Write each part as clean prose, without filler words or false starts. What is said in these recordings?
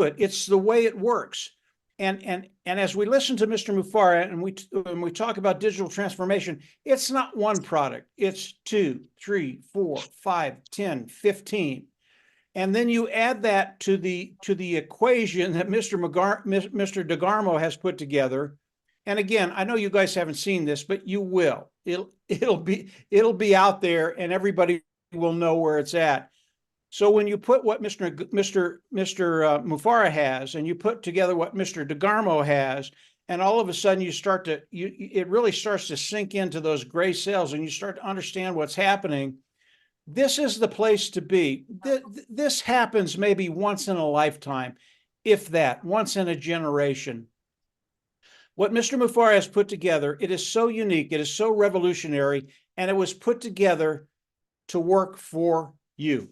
it. It's the way it works. And as we listen to Mr. Mufareh and when we talk about digital transformation, it's not one product. It's 2, 3, 4, 5, 10, 15. And then you add that to the equation that Mr. DeGarmo has put together. And again, I know you guys haven't seen this, but you will. It'll be out there, and everybody will know where it's at. So when you put what Mr. Mufareh has, and you put together what Mr. DeGarmo has, and all of a sudden it really starts to sink into those gray cells, and you start to understand what's happening. This is the place to be. This happens maybe once in a lifetime, if that, once in a generation. What Mr. Mufareh has put together, it is so unique, it is so revolutionary, and it was put together to work for you.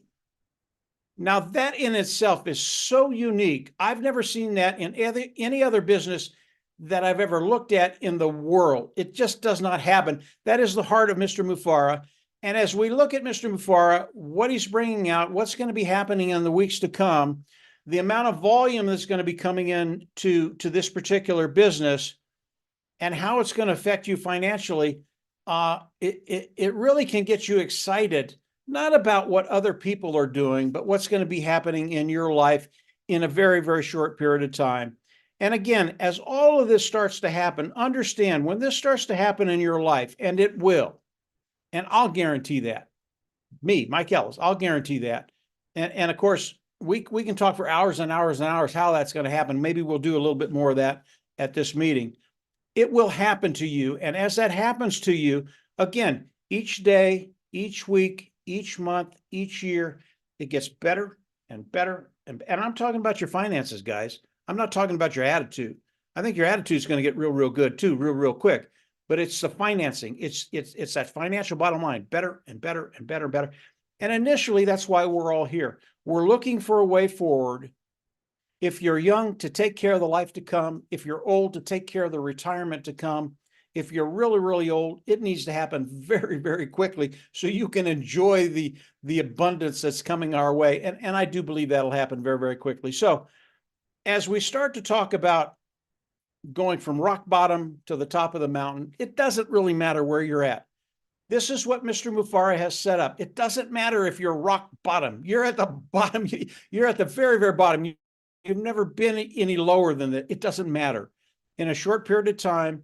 Now, that in itself is so unique. I've never seen that in any other business that I've ever looked at in the world. It just does not happen. That is the heart of Mr. Mufareh. And as we look at Mr. Mufareh, what he's bringing out, what's going to be happening in the weeks to come, the amount of volume that's going to be coming in to this particular business, and how it's going to affect you financially, it really can get you excited, not about what other people are doing, but what's going to be happening in your life in a very, very short period of time. And again, as all of this starts to happen, understand when this starts to happen in your life, and it will, and I'll guarantee that. Me, Mike Ellis, I'll guarantee that. And of course, we can talk for hours and hours and hours how that's going to happen. Maybe we'll do a little bit more of that at this meeting. It will happen to you. And as that happens to you, again, each day, each week, each month, each year, it gets better and better. And I'm talking about your finances, guys. I'm not talking about your attitude. I think your attitude is going to get real, real good too, real quick. But it's the financing. It's that financial bottom line, better and better and better and better. And initially, that's why we're all here. We're looking for a way forward. If you're young, to take care of the life to come. If you're old, to take care of the retirement to come. If you're really, really old, it needs to happen very, very quickly so you can enjoy the abundance that's coming our way. And I do believe that'll happen very, very quickly. So as we start to talk about going from rock bottom to the top of the mountain, it doesn't really matter where you're at. This is what Mr. Mufareh has set up. It doesn't matter if you're rock bottom. You're at the bottom. You're at the very, very bottom. You've never been any lower than that. It doesn't matter. In a short period of time,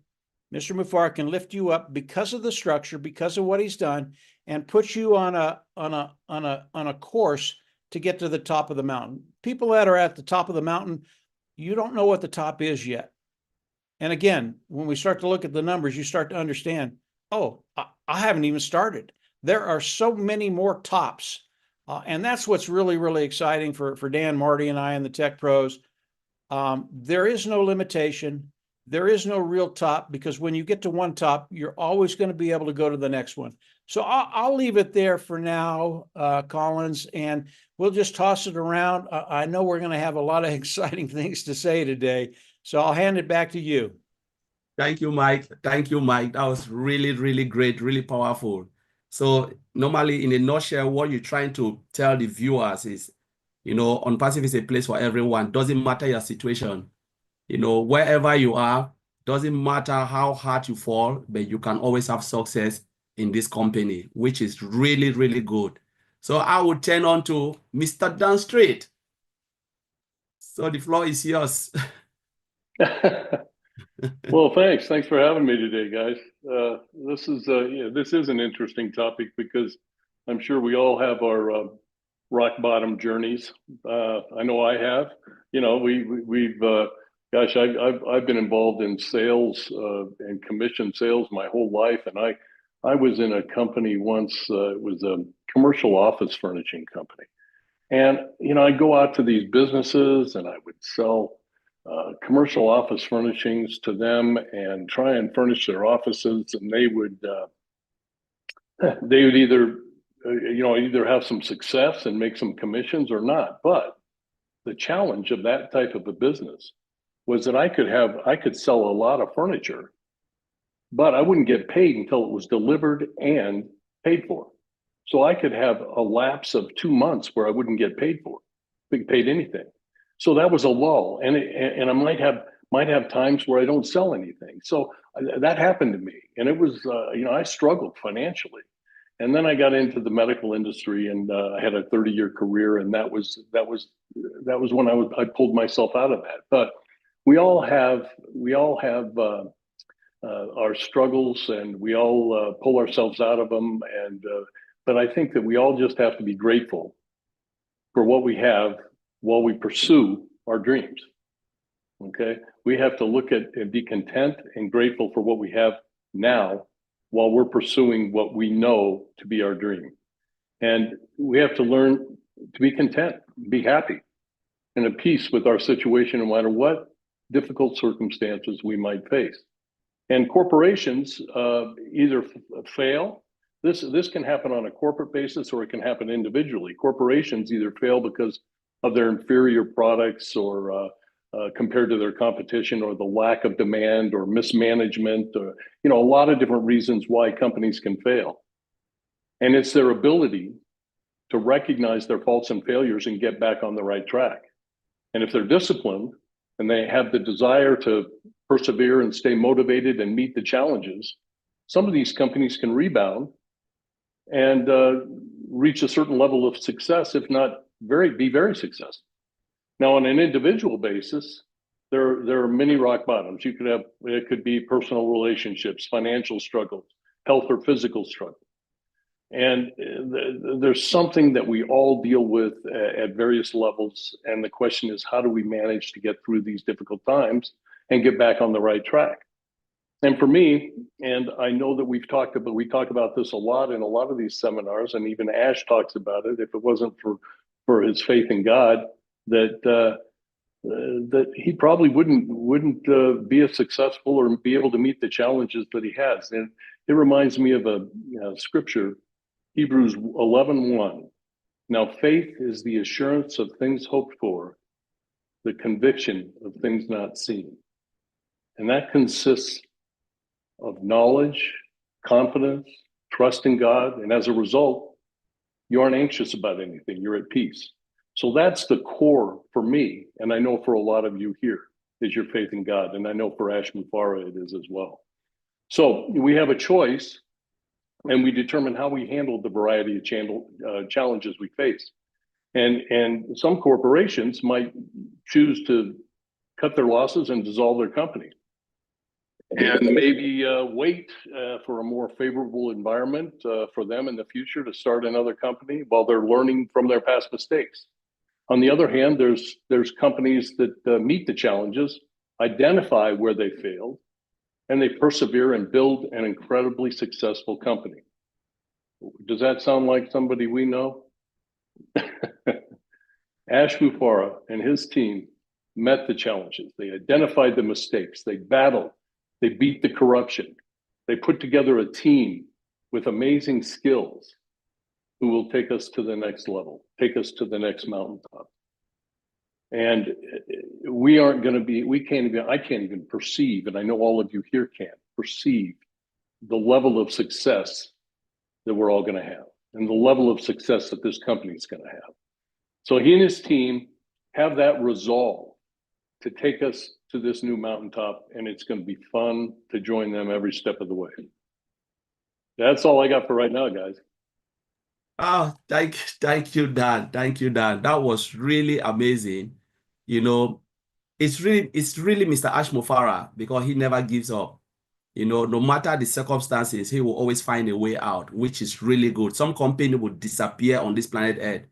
Mr. Mufareh can lift you up because of the structure, because of what he's done, and put you on a course to get to the top of the mountain. People that are at the top of the mountain, you don't know what the top is yet. And again, when we start to look at the numbers, you start to understand, oh, I haven't even started. There are so many more tops. And that's what's really, really exciting for Dan, Marty, and I and the Tech Pros. There is no limitation. There is no real top, because when you get to one top, you're always going to be able to go to the next one. So I'll leave it there for now, Collins, and we'll just toss it around. I know we're going to have a lot of exciting things to say today, so I'll hand it back to you. Thank you, Mike. Thank you, Mike. That was really, really great, really powerful. So normally, in a nutshell, what you're trying to tell the viewers is, Onpassive is a place for everyone. Doesn't matter your situation. Wherever you are, doesn't matter how hard you fall, but you can always have success in this company, which is really, really good. So I would turn on to Mr. Dan Street. So the floor is yours. Well, thanks. Thanks for having me today, guys. This is an interesting topic because I'm sure we all have our rock bottom journeys. I know I have. Gosh, I've been involved in sales and commission sales my whole life, and I was in a company once. It was a commercial office furnishing company, and I'd go out to these businesses and I would sell commercial office furnishings to them and try and furnish their offices, and they would either have some success and make some commissions or not. But the challenge of that type of a business was that I could sell a lot of furniture, but I wouldn't get paid until it was delivered and paid for. So I could have a lapse of 2 months where I wouldn't get paid anything. So that was a lull, and I might have times where I don't sell anything. So that happened to me, and it was I struggled financially. And then I got into the medical industry, and I had a 30-year career, and that was when I pulled myself out of that. But we all have our struggles, and we all pull ourselves out of them. And but I think that we all just have to be grateful for what we have while we pursue our dreams. Okay, we have to look at and be content and grateful for what we have now, while we're pursuing what we know to be our dream. And we have to learn to be content, be happy, and at peace with our situation, no matter what difficult circumstances we might face. And corporations either fail. This can happen on a corporate basis, or it can happen individually. Corporations either fail because of their inferior products, or compared to their competition, or the lack of demand, or mismanagement, or a lot of different reasons why companies can fail. And it's their ability to recognize their faults and failures and get back on the right track. And if they're disciplined and they have the desire to persevere and stay motivated and meet the challenges, some of these companies can rebound and reach a certain level of success, if not be very successful. Now, on an individual basis, there are many rock bottoms. It could be personal relationships, financial struggles, health or physical struggle. And there's something that we all deal with at various levels. And the question is, how do we manage to get through these difficult times and get back on the right track? And for me, and I know that we talk about this a lot in a lot of these seminars, and even Ash talks about it, if it wasn't for his faith in God, that he probably wouldn't be as successful or be able to meet the challenges that he has. And it reminds me of a scripture, Hebrews 11:1. Now faith is the assurance of things hoped for, the conviction of things not seen. And that consists of knowledge, confidence, trust in God. And as a result, you aren't anxious about anything, you're at peace. So that's the core for me, and I know for a lot of you here, is your faith in God, and I know for Ash Mufara it is as well. So we have a choice, and we determine how we handle the variety of challenges we face. And some corporations might choose to cut their losses and dissolve their company, and maybe wait for a more favorable environment for them in the future to start another company while they're learning from their past mistakes. On the other hand, there's companies that meet the challenges, identify where they failed, and they persevere and build an incredibly successful company. Does that sound like somebody we know? Ash Mufara and his team met the challenges. They identified the mistakes. They battled. They beat the corruption. They put together a team with amazing skills who will take us to the next level, take us to the next mountaintop. And I can't even perceive, and I know all of you here can't perceive the level of success that we're all going to have, and the level of success that this company is going to have. So he and his team have that resolve to take us to this new mountaintop, and it's going to be fun to join them every step of the way. That's all I got for right now, guys. Oh, thank you, Dan. Thank you, Dan. That was really amazing. It's really Mr. Ash Mufara, because he never gives up. No matter the circumstances, he will always find a way out, which is really good. Some company will disappear on this planet Earth,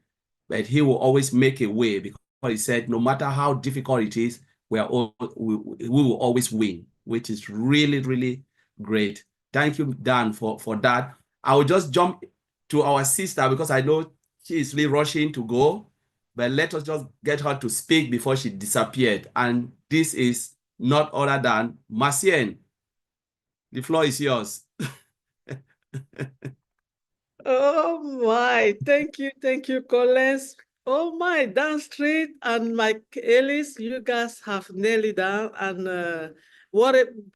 but he will always make a way, because he said, no matter how difficult it is, we will always win, which is really, really great. Thank you, Dan, for that. I will just jump to our sister, because I know she is really rushing to go, but let us just get her to speak before she disappeared. And this is not other than Marcien. The floor is yours. Oh my, thank you, Collins. Oh my, Dan Street and Mike Ellis, you guys have nailed it down. And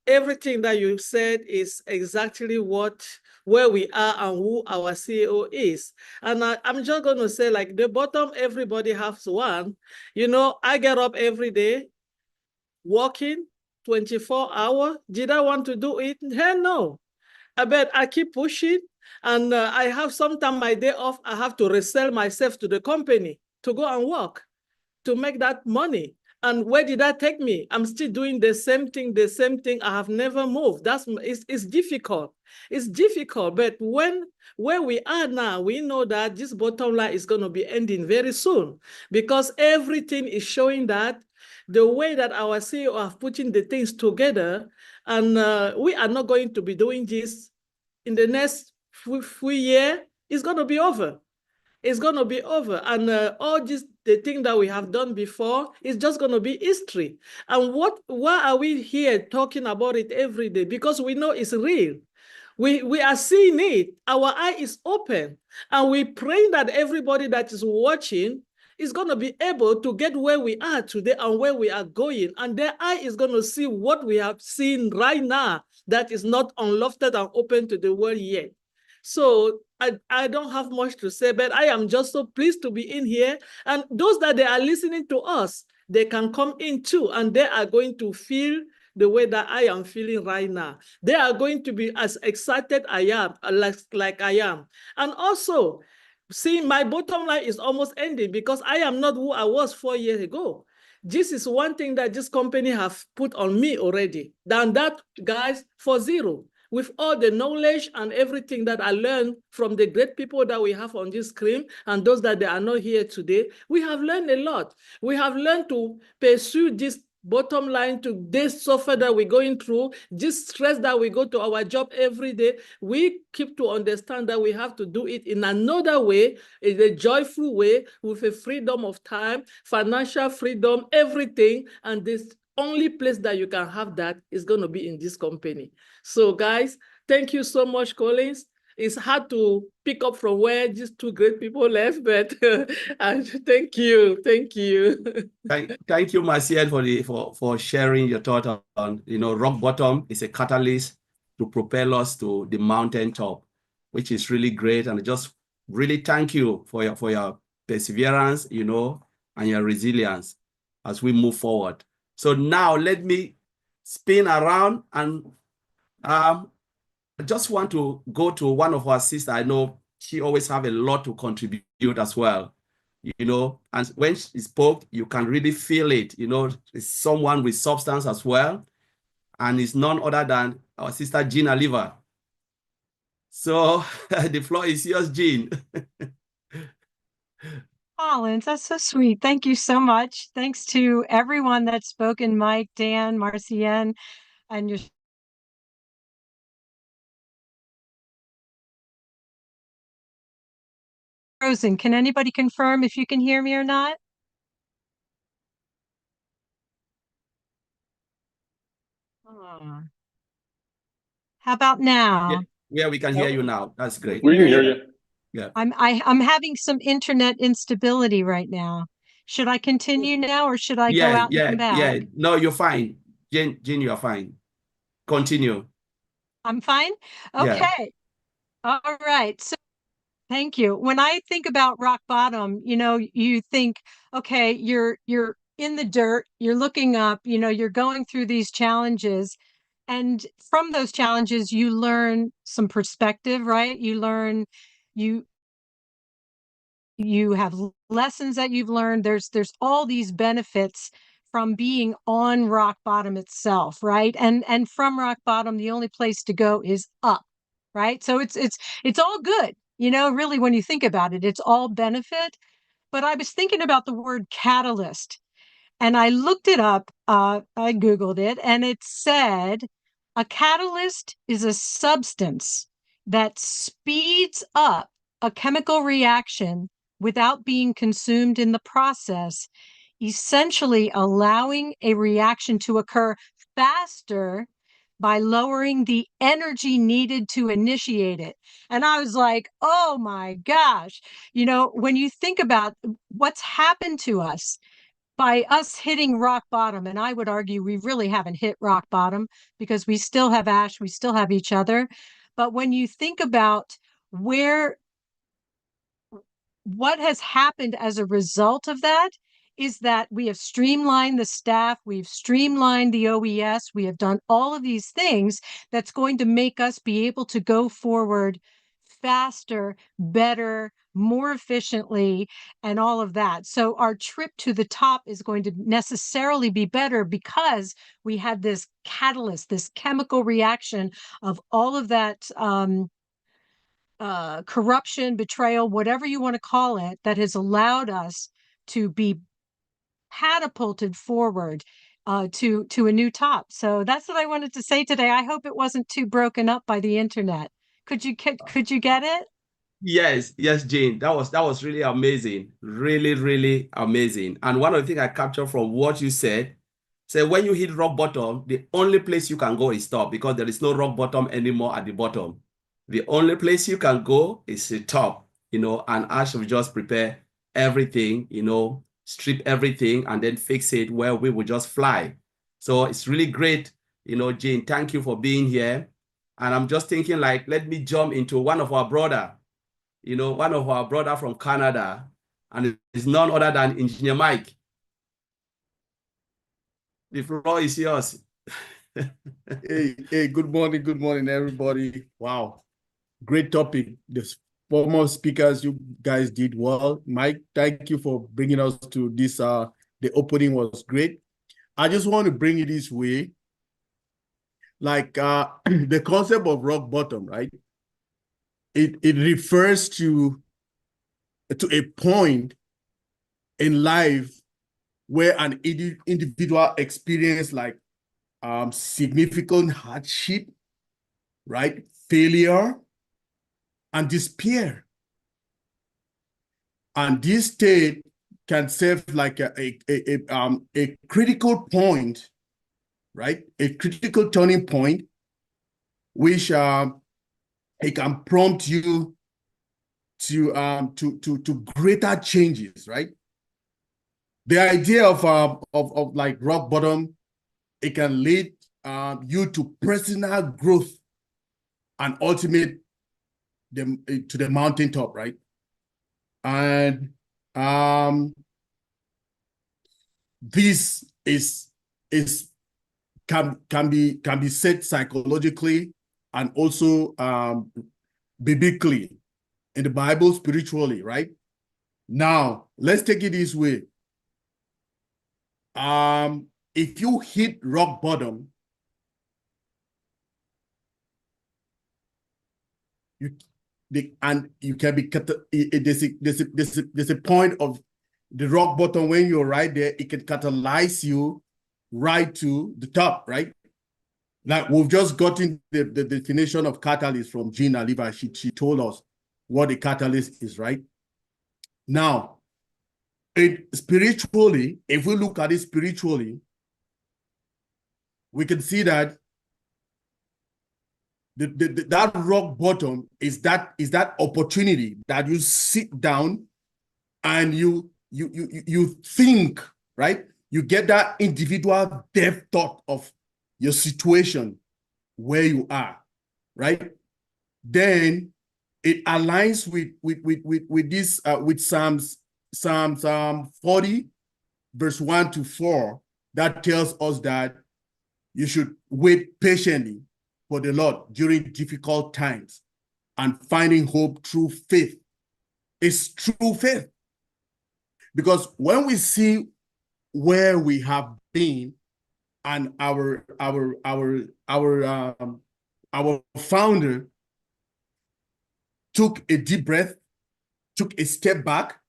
everything that you said is exactly what where we are and who our CEO is. And I'm just going to say, like, the bottom, everybody has one. You know, I get up every day, working 24 hours. Did I want to do it? Hell no. I bet I keep pushing. And I have sometimes my day off, I have to resell myself to the company to go and work to make that money. And where did that take me? I'm still doing the same thing. I have never moved. It's difficult. It's difficult. But where we are now, we know that this bottom line is going to be ending very soon, because everything is showing that the way that our CEO are putting the things together, and we are not going to be doing this in the next few years, it's going to be over. It's going to be over. And all this, the thing that we have done before is just going to be history. And why are we here talking about it every day? Because we know it's real. We are seeing it. Our eye is open. And we pray that everybody that is watching is going to be able to get where we are today and where we are going. And their eye is going to see what we have seen right now that is not unlofted and open to the world yet. So I don't have much to say, but I am just so pleased to be in here. And those that they are listening to us, they can come in too, and they are going to feel the way that I am feeling right now. They are going to be as excited I am, like I am. And also, see, my bottom line is almost ending because I am not who I was 4 years ago. This is one thing that this company have put on me already. Than that, guys, for zero. With all the knowledge and everything that I learned from the great people that we have on this screen and those that they are not here today, we have learned a lot. We have learned to pursue this bottom line, to this suffer that we're going through, this stress that we go to our job every day. We keep to understand that we have to do it in another way, in a joyful way, with a freedom of time, financial freedom, everything. And this only place that you can have that is going to be in this company. So guys, thank you so much, Collins. It's hard to pick up from where these two great people left, but and thank you. Thank you, Marciel, for sharing your thought on, rock bottom is a catalyst to propel us to the mountaintop, which is really great. And just really thank you for your perseverance, and your resilience as we move forward. So now let me spin around, and I just want to go to one of our sisters. I know she always have a lot to contribute as well, and when she spoke, you can really feel it, it's someone with substance as well, and it's none other than our sister Jean Oliver. So the floor is yours, Jean. Collins, that's so sweet. Thank you so much. Thanks to everyone that's spoken, Mike, Dan, Marcienne, and your frozen. Can anybody confirm if you can hear me or not? Oh. How about now? Yeah, we can hear you now. That's great. We can hear you. Yeah. I'm having some internet instability right now. Should I continue now, or should I go out and come back? Yeah. No, you're fine. Jean, you're fine. Continue. I'm fine? Okay. Yeah. All right. So thank you. When I think about rock bottom, you think, okay, you're in the dirt, you're looking up, you're going through these challenges. And from those challenges, you learn some perspective, right? You learn, you have lessons that you've learned. There's all these benefits from being on rock bottom itself, right? And from rock bottom, the only place to go is up, right? So it's all good, really, when you think about it, it's all benefit. But I was thinking about the word catalyst, and I looked it up, I Googled it, and it said a catalyst is a substance that speeds up a chemical reaction without being consumed in the process, essentially allowing a reaction to occur faster by lowering the energy needed to initiate it. And I was like, oh my gosh, when you think about what's happened to us by us hitting rock bottom, and I would argue we really haven't hit rock bottom because we still have Ash, we still have each other. But when you think about what has happened as a result of that is that we have streamlined the staff, we've streamlined the OES, we have done all of these things that's going to make us be able to go forward faster, better, more efficiently, and all of that. So our trip to the top is going to necessarily be better because we had this catalyst, this chemical reaction of all of that corruption, betrayal, whatever you want to call it, that has allowed us to be catapulted forward to a new top. So that's what I wanted to say today. I hope it wasn't too broken up by the internet. Could you get it? Yes, yes, Jane. That was really amazing. Really, really amazing. And one of the things I captured from what you said, when you hit rock bottom, the only place you can go is top because there is no rock bottom anymore at the bottom. The only place you can go is the top, and Ash will just prepare everything, strip everything and then fix it where we will just fly. So it's really great. Jane, thank you for being here. And I'm just thinking let me jump into one of our brother from Canada, and it's none other than Engineer Mike. The floor is yours. Hey, good morning, everybody. Wow, great topic. The former speakers, you guys did well. Mike, thank you for bringing us to this. The opening was great. I just want to bring it this way. The concept of rock bottom, right? It refers to a point in life where an individual experience significant hardship, right? Failure and despair. And this state can serve like a critical point, right? A critical turning point, which it can prompt you to greater changes, right? The idea of like rock bottom, it can lead you to personal growth and ultimate to the mountaintop, right? And this can be said psychologically and also biblically in the Bible, spiritually, right? Now let's take it this way. If you hit rock bottom, you can be there's a point of the rock bottom when you're right there, it can catalyze you right to the top, right? Like we've just gotten the definition of catalyst from Gina Levi. She told us what the catalyst is, right? Now, spiritually, if we look at it spiritually, we can see that that rock bottom is that opportunity that you sit down and you think, right? You get that individual depth thought of your situation where you are, right? Then it aligns with this with Psalms 40 verse 1-4 that tells us that you should wait patiently for the Lord during difficult times and finding hope through faith. It's true faith. Because when we see where we have been and our founder took a deep breath, took a step back,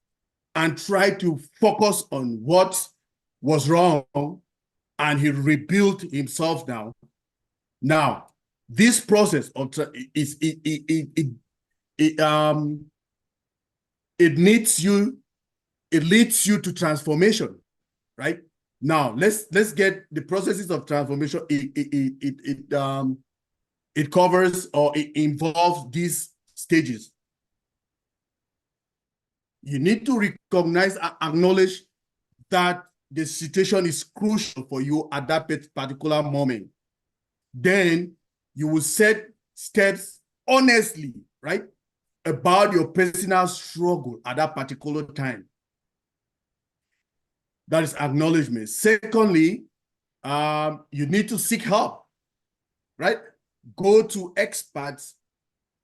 and tried to focus on what was wrong, and he rebuilt himself now. Now, this process of it leads you to transformation, right? Now let's get the processes of transformation. It covers or it involves these stages. You need to recognize and acknowledge that the situation is crucial for you at that particular moment. Then you will set steps honestly, right, about your personal struggle at that particular time. That is acknowledgement. Secondly, you need to seek help, right? Go to experts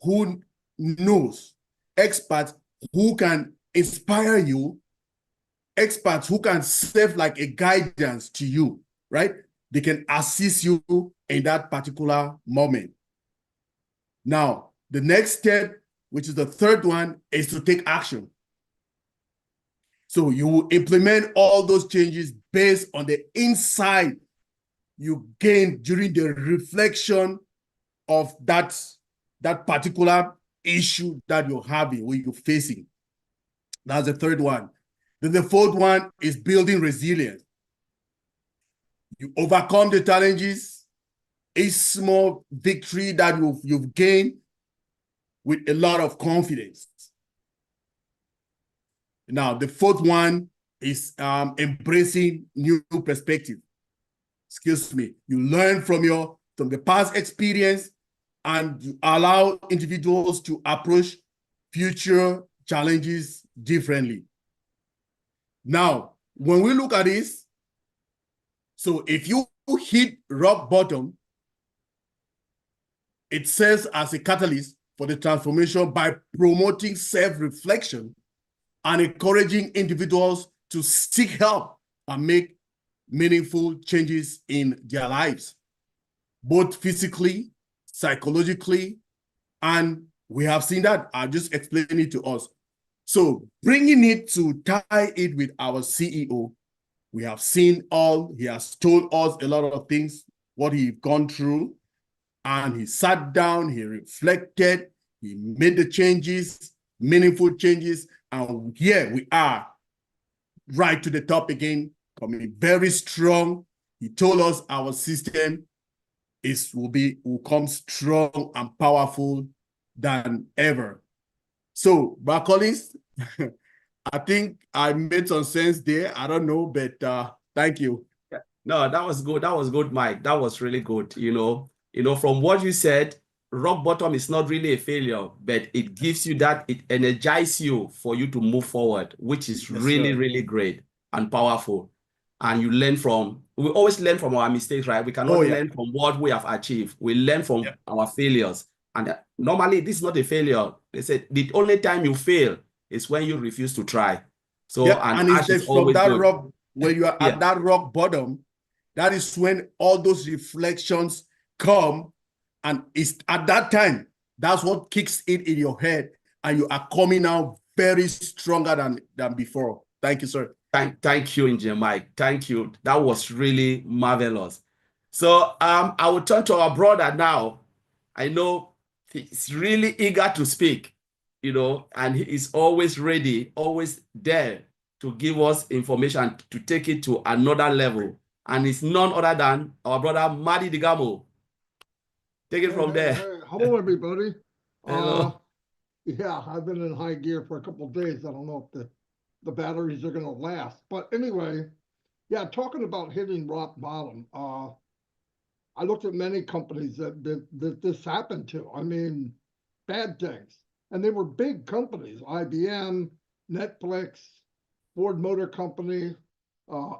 who knows, experts who can inspire you, experts who can serve like a guidance to you, right? They can assist you in that particular moment. Now, the next step, which is the third one, is to take action. So you will implement all those changes based on the insight you gained during the reflection of that particular issue that you're having or you're facing. That's the third one. Then the fourth one is building resilience. You overcome the challenges, a small victory that you've gained with a lot of confidence. Now, the fourth one is embracing new perspective. Excuse me. You learn from the past experience and you allow individuals to approach future challenges differently. Now, when we look at this, so if you hit rock bottom, it serves as a catalyst for the transformation by promoting self-reflection and encouraging individuals to seek help and make meaningful changes in their lives, both physically, psychologically, and we have seen that. I'll just explain it to us. So bringing it to tie it with our CEO, we have seen he has told us a lot of things, what he's gone through, and he sat down, he reflected, he made the changes, meaningful changes, and here we are, right to the top again, coming very strong. He told us our system will come strong and powerful than ever. So, Brother Collins, I think I made some sense there. I don't know, but thank you. No, that was good. That was good, Mike. That was really good. From what you said, rock bottom is not really a failure, but it gives you it energizes you for you to move forward, which is really, really great and powerful. And we always learn from our mistakes, right? We cannot learn from what we have achieved. We learn from our failures. And normally this is not a failure. They said the only time you fail is when you refuse to try. So, and it's is from always that good. rock, when you are at that rock bottom, that is when all those reflections come. And it's at that time, that's what kicks it in your head. And you are coming out very stronger than before. Thank you, sir. Thank you, Engineer Mike. Thank you. That was really marvelous. So I will turn to our brother now. I know he's really eager to speak, and he is always ready, always there to give us information to take it to another level. And it's none other than our brother, Madi Digamo. Take it from there. Hey, hello, everybody. Hello. Yeah, I've been in high gear for a couple of days. I don't know if the batteries are going to last. But anyway, yeah, talking about hitting rock bottom, I looked at many companies that this happened to. I mean, bad things. And they were big companies, IBM, Netflix, Ford Motor Company,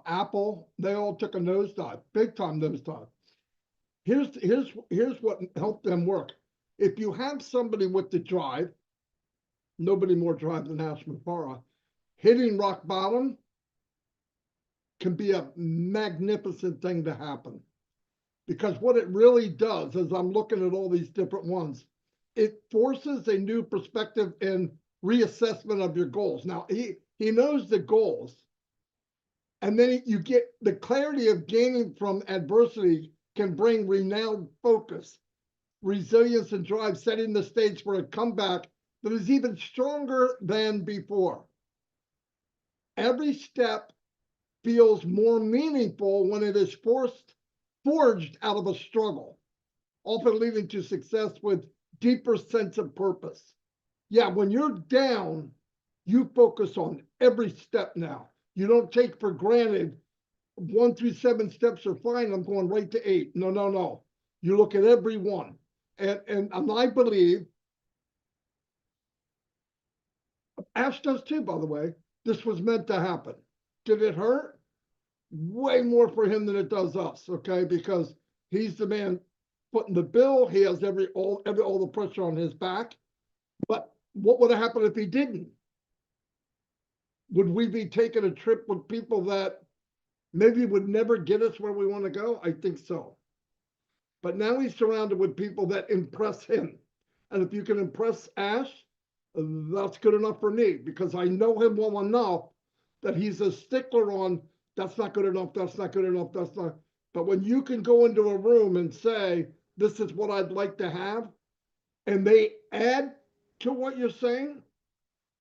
Apple. They all took a nosedive, big time nosedive. Here's what helped them work. If you have somebody with the drive, nobody more drive than Hashim Farah, hitting rock bottom can be a magnificent thing to happen. Because what it really does, as I'm looking at all these different ones, it forces a new perspective and reassessment of your goals. Now, he knows the goals. And then you get the clarity of gaining from adversity can bring renewed focus, resilience, and drive, setting the stage for a comeback that is even stronger than before. Every step feels more meaningful when it is forged out of a struggle, often leading to success with deeper sense of purpose. Yeah, when you're down, you focus on every step now. You don't take for granted 1 through 7 steps are fine. I'm going right to 8. No. You look at every one. And I believe Ash does too, by the way. This was meant to happen. Did it hurt? Way more for him than it does us, okay? Because he's the man footing the bill. He has all the pressure on his back. But what would have happened if he didn't? Would we be taking a trip with people that maybe would never get us where we want to go? I think so. But now he's surrounded with people that impress him. And if you can impress Ash, that's good enough for me, because I know him well enough that he's a stickler on that's not good enough, that's not good enough, that's not. But when you can go into a room and say, this is what I'd like to have, and they add to what you're saying,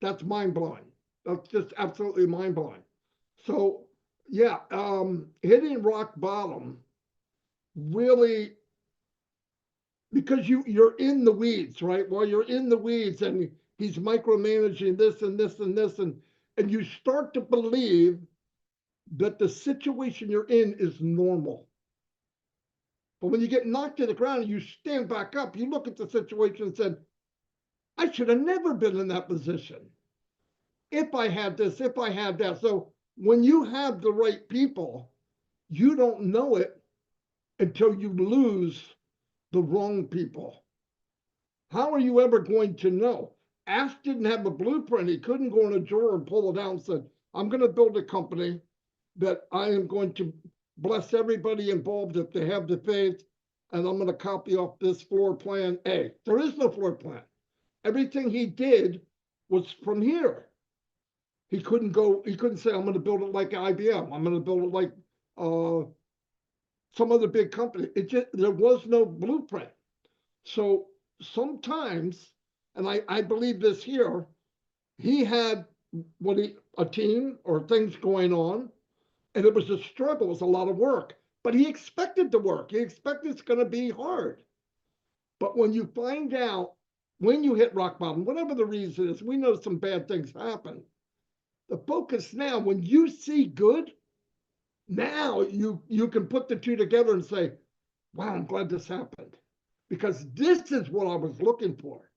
that's mind-blowing. That's just absolutely mind-blowing. So yeah, hitting rock bottom really, because you're in the weeds, right? While you're in the weeds and he's micromanaging this and this and this, and you start to believe that the situation you're in is normal. But when you get knocked to the ground and you stand back up, you look at the situation and said, I should have never been in that position. If I had this, if I had that. So when you have the right people, you don't know it until you lose the wrong people. How are you ever going to know? Ash didn't have a blueprint. He couldn't go in a drawer and pull it out and said, I'm going to build a company that I am going to bless everybody involved if they have the faith, and I'm going to copy off this floor plan A. There is no floor plan. Everything he did was from here. He couldn't say, I'm going to build it like IBM. I'm going to build it like some other big company. There was no blueprint. So sometimes, and I believe this here, he had a team or things going on, and it was a struggle, it was a lot of work, but he expected the work. He expected it's going to be hard. But when you find out, when you hit rock bottom, whatever the reason is, we know some bad things happen. The focus now, when you see good, now you can put the two together and say, wow, I'm glad this happened, because this is what I was looking for.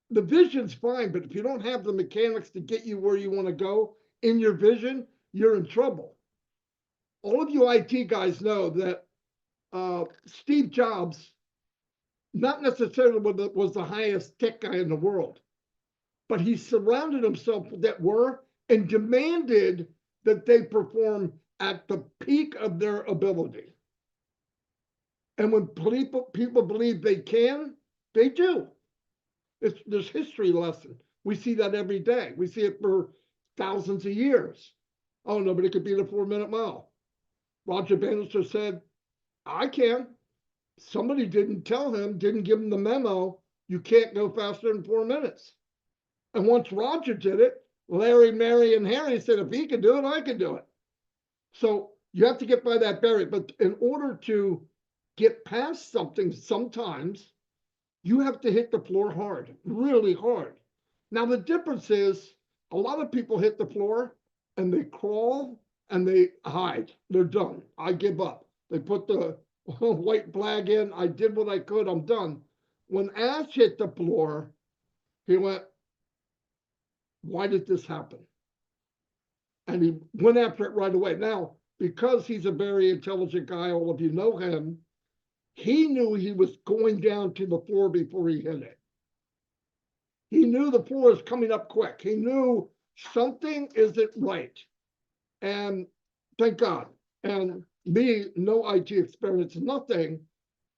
The vision's fine, but if you don't have the mechanics to get you where you want to go in your vision, you're in trouble. All of you IT guys know that Steve Jobs, not necessarily was the highest tech guy in the world, but he surrounded himself that were and demanded that they perform at the peak of their ability. And when people believe they can, they do. There's history lesson. We see that every day. We see it for thousands of years. Oh, nobody could beat a 4-minute mile. Roger Bannister said, I can. Somebody didn't give him the memo, you can't go faster than 4 minutes. And once Roger did it, Larry, Mary, and Harry said, if he can do it, I can do it. So you have to get by that barrier. But in order to get past something, sometimes you have to hit the floor hard, really hard. Now, the difference is a lot of people hit the floor and they crawl and they hide. They're done. I give up. They put the white flag in. I did what I could. I'm done. When Ash hit the floor, he went, why did this happen? And he went after it right away. Now, because he's a very intelligent guy, all of you know him, he knew he was going down to the floor before he hit it. He knew the floor was coming up quick. He knew something isn't right. And thank God. And me, no IT experience, nothing.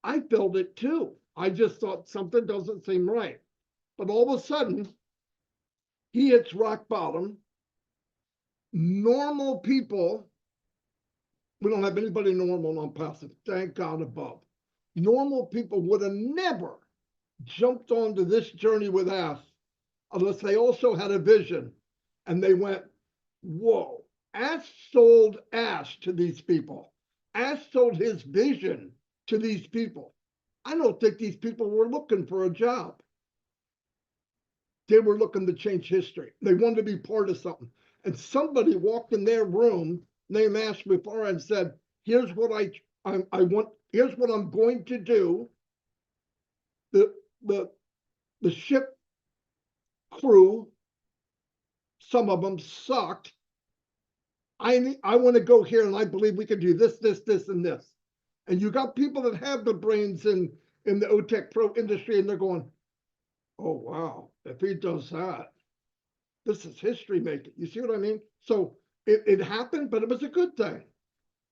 I felt it too. I just thought something doesn't seem right. But all of a sudden, he hits rock bottom. Normal people, we don't have anybody normal on Onpassive, thank God above. Normal people would have never jumped onto this journey with Ash unless they also had a vision. And they went, whoa, Ash sold Ash to these people. Ash sold his vision to these people. I don't think these people were looking for a job. They were looking to change history. They wanted to be part of something. And somebody walked in their room named Ash before and said, here's what I want, here's what I'm going to do. The ship crew Some of them sucked. I want to go here and I believe we can do this, this, this, and this. And you got people that have the brains in the OTECH Pro industry and they're going, oh, wow, if he does that, this is history making. You see what I mean? So it happened, but it was a good thing.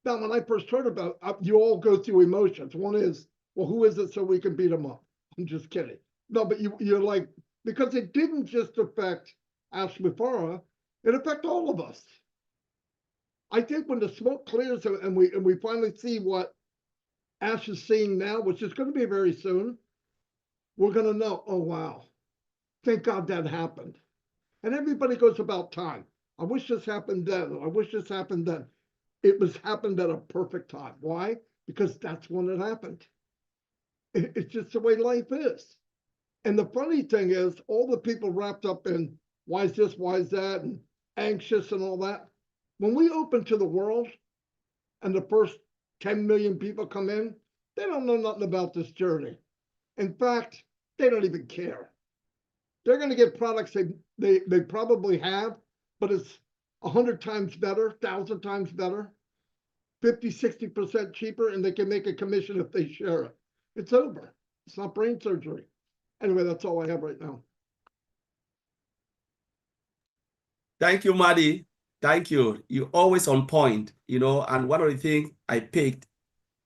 Now, when I first heard about it, you all go through emotions. One is, well, who is it so we can beat them up? I'm just kidding. No, but you're like, because it didn't just affect Ash Mufara, it affected all of us. I think when the smoke clears and we finally see what Ash is seeing now, which is going to be very soon, we're going to know, oh, wow, thank God that happened. And everybody goes about time. I wish this happened then. I wish this happened then. It was happened at a perfect time. Why? Because that's when it happened. It's just the way life is. And the funny thing is, all the people wrapped up in why is this, why is that, and anxious and all that. When we open to the world and the first 10 million people come in, they don't know nothing about this journey. In fact, they don't even care. They're going to get products they probably have, but it's 100 times better, 1,000 times better, 50, 60% cheaper, and they can make a commission if they share it. It's over. It's not brain surgery. Anyway, that's all I have right now. Thank you, Maddie. Thank you. You're always on point, you know, and one of the things I picked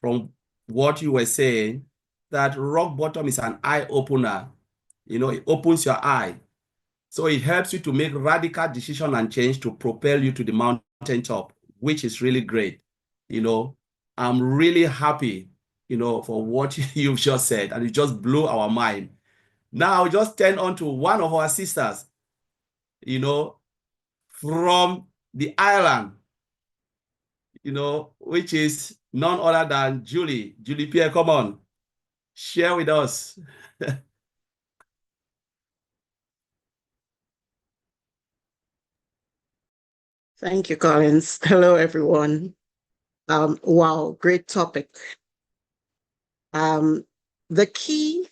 from what you were saying, that rock bottom is an eye opener. You know, it opens your eye. So it helps you to make radical decision and change to propel you to the mountain top, which is really great. You know, I'm really happy, you know, for what you've just said, and it just blew our mind. Now, just turn on to one of our sisters, you know, from the island, you know, which is none other than Julie. Julie Pierre, come on, share with us. Thank you, Collins. Hello, everyone. Wow, great topic. The key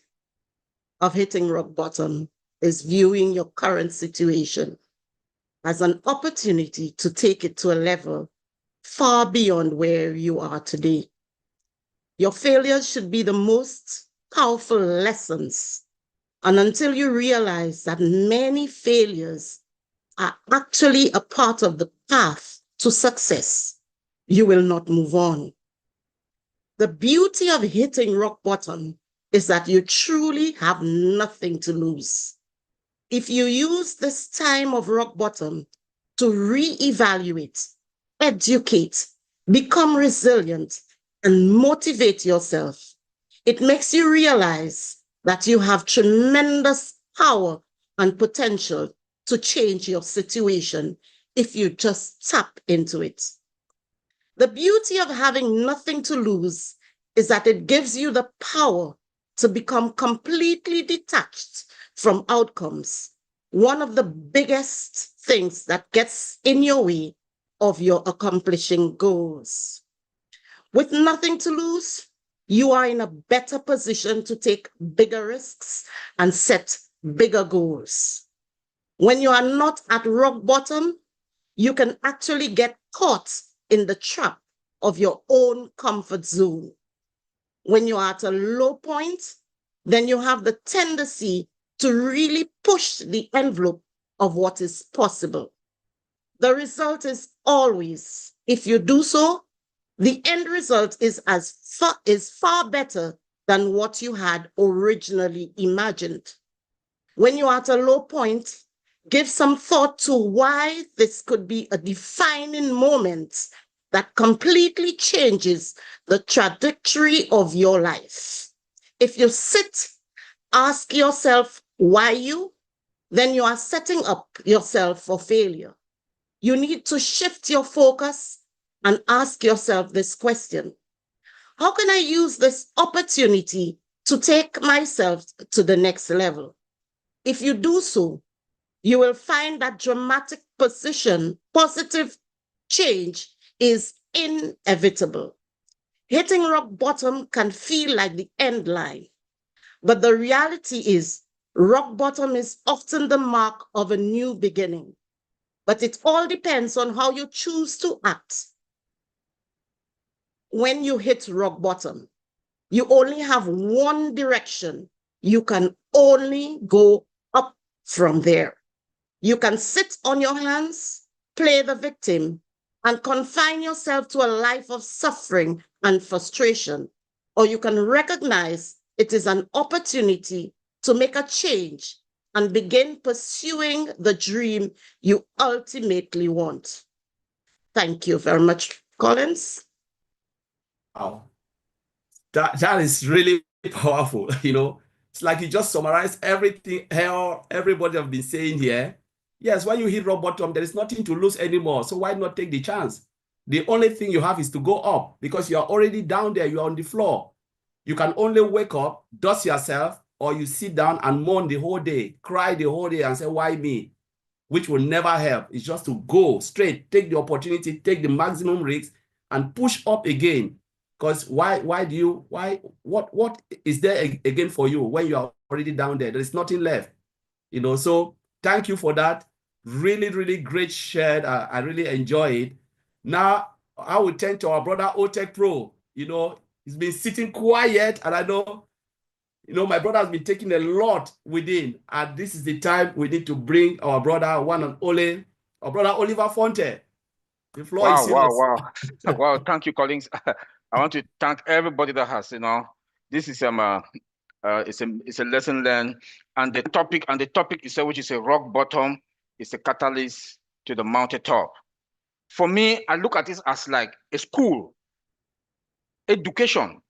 of hitting rock bottom is viewing your current situation as an opportunity to take it to a level far beyond where you are today. Your failures should be the most powerful lessons. And until you realize that many failures are actually a part of the path to success, you will not move on. The beauty of hitting rock bottom is that you truly have nothing to lose. If you use this time of rock bottom to reevaluate, educate, become resilient, and motivate yourself, it makes you realize that you have tremendous power and potential to change your situation if you just tap into it. The beauty of having nothing to lose is that it gives you the power to become completely detached from outcomes, one of the biggest things that gets in your way of your accomplishing goals. With nothing to lose, you are in a better position to take bigger risks and set bigger goals. When you are not at rock bottom, you can actually get caught in the trap of your own comfort zone. When you are at a low point, then you have the tendency to really push the envelope of what is possible. The result is always, if you do so, the end result is far better than what you had originally imagined. When you're at a low point, give some thought to why this could be a defining moment that completely changes the trajectory of your life. If you sit, ask yourself, why you? Then you are setting up yourself for failure. You need to shift your focus and ask yourself this question: how can I use this opportunity to take myself to the next level? If you do so, you will find that dramatic positive change is inevitable. Hitting rock bottom can feel like the end line, but the reality is rock bottom is often the mark of a new beginning. But it all depends on how you choose to act. When you hit rock bottom, you only have one direction. You can only go up from there. You can sit on your hands, play the victim, and confine yourself to a life of suffering and frustration. Or you can recognize it is an opportunity to make a change and begin pursuing the dream you ultimately want. Thank you very much, Collins. Wow. That is really powerful. You know, it's like you just summarized everything everybody have been saying here. Yes, when you hit rock bottom, there is nothing to lose anymore. So why not take the chance? The only thing you have is to go up because you are already down there. You are on the floor. You can only wake up, dust yourself, or you sit down and moan the whole day, cry the whole day and say, why me? Which will never help. It's just to go straight, take the opportunity, take the maximum risks and push up again. Because what is there again for you when you are already down there? There is nothing left, you know. So thank you for that. Really, really great shared. I really enjoy it. Now I will turn to our brother OTECH Pro. You know, he's been sitting quiet, and I know, you know, my brother has been taking a lot within, and this is the time we need to bring our brother, one and only, our brother Oliver Fonte. The floor is yours. Wow. Wow, thank you, Collins. I want to thank everybody that has, you know, this is it's a lesson learned, and the topic is which is a rock bottom, is a catalyst to the mountaintop. For me, I look at this as like a school, education,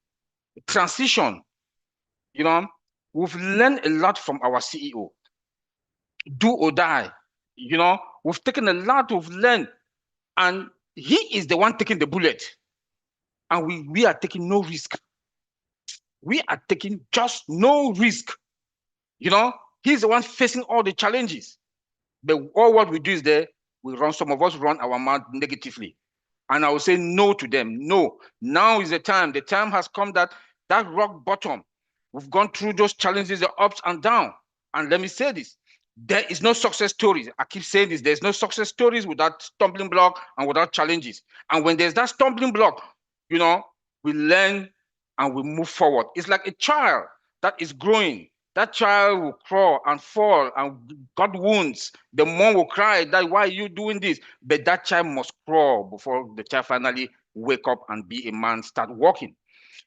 transition. You know, we've learned a lot from our CEO. Do or die. You know, we've taken a lot, we've learned, and he is the one taking the bullet. And we are taking no risk. We are taking just no risk. You know, he's the one facing all the challenges. But all what we do is some of us run our mouth negatively. And I will say no to them. No, now is the time. The time has come that rock bottom. We've gone through those challenges, the ups and downs. And let me say this, there is no success stories. I keep saying this, there's no success stories without stumbling block and without challenges. And when there's that stumbling block, you know, we learn and we move forward. It's like a child that is growing. That child will crawl and fall and got wounds. The mom will cry, that why are you doing this? But that child must crawl before the child finally wake up and be a man, start walking.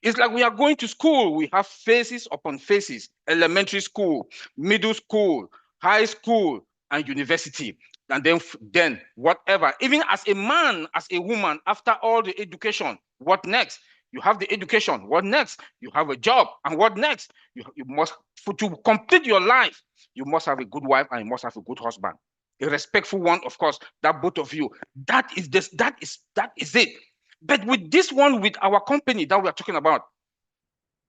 It's like we are going to school. We have phases upon phases: elementary school, middle school, high school, and university. And then whatever. Even as a man, as a woman, after all the education, what next? You have the education. What next? You have a job. And what next? You must, to complete your life, you must have a good wife and you must have a good husband. A respectful one, of course, that both of you. That is it. But with this one, with our company that we are talking about,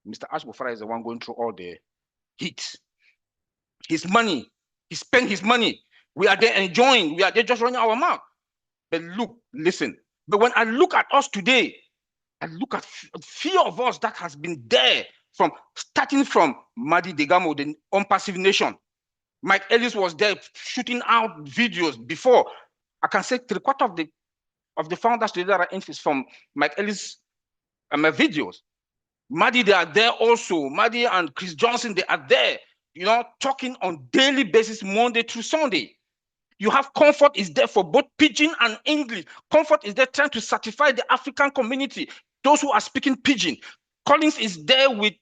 Mr. Ashbufara is the one going through all the heat. His money, he spent his money. We are there enjoying. We are there just running our mouth. But look, listen. But when I look at us today, I look at few of us that has been there starting from Madi Degamo, the Onpassive Nation. Mike Ellis was there shooting out videos before. I can say 3/4 of the founders today that are in from Mike Ellis videos. Madi, they are there also. Madi and Chris Johnson, they are there, you know, talking on daily basis, Monday through Sunday. You have Comfort is there for both Pidgin and English. Comfort is there trying to certify the African community, those who are speaking Pidgin. Collins is there with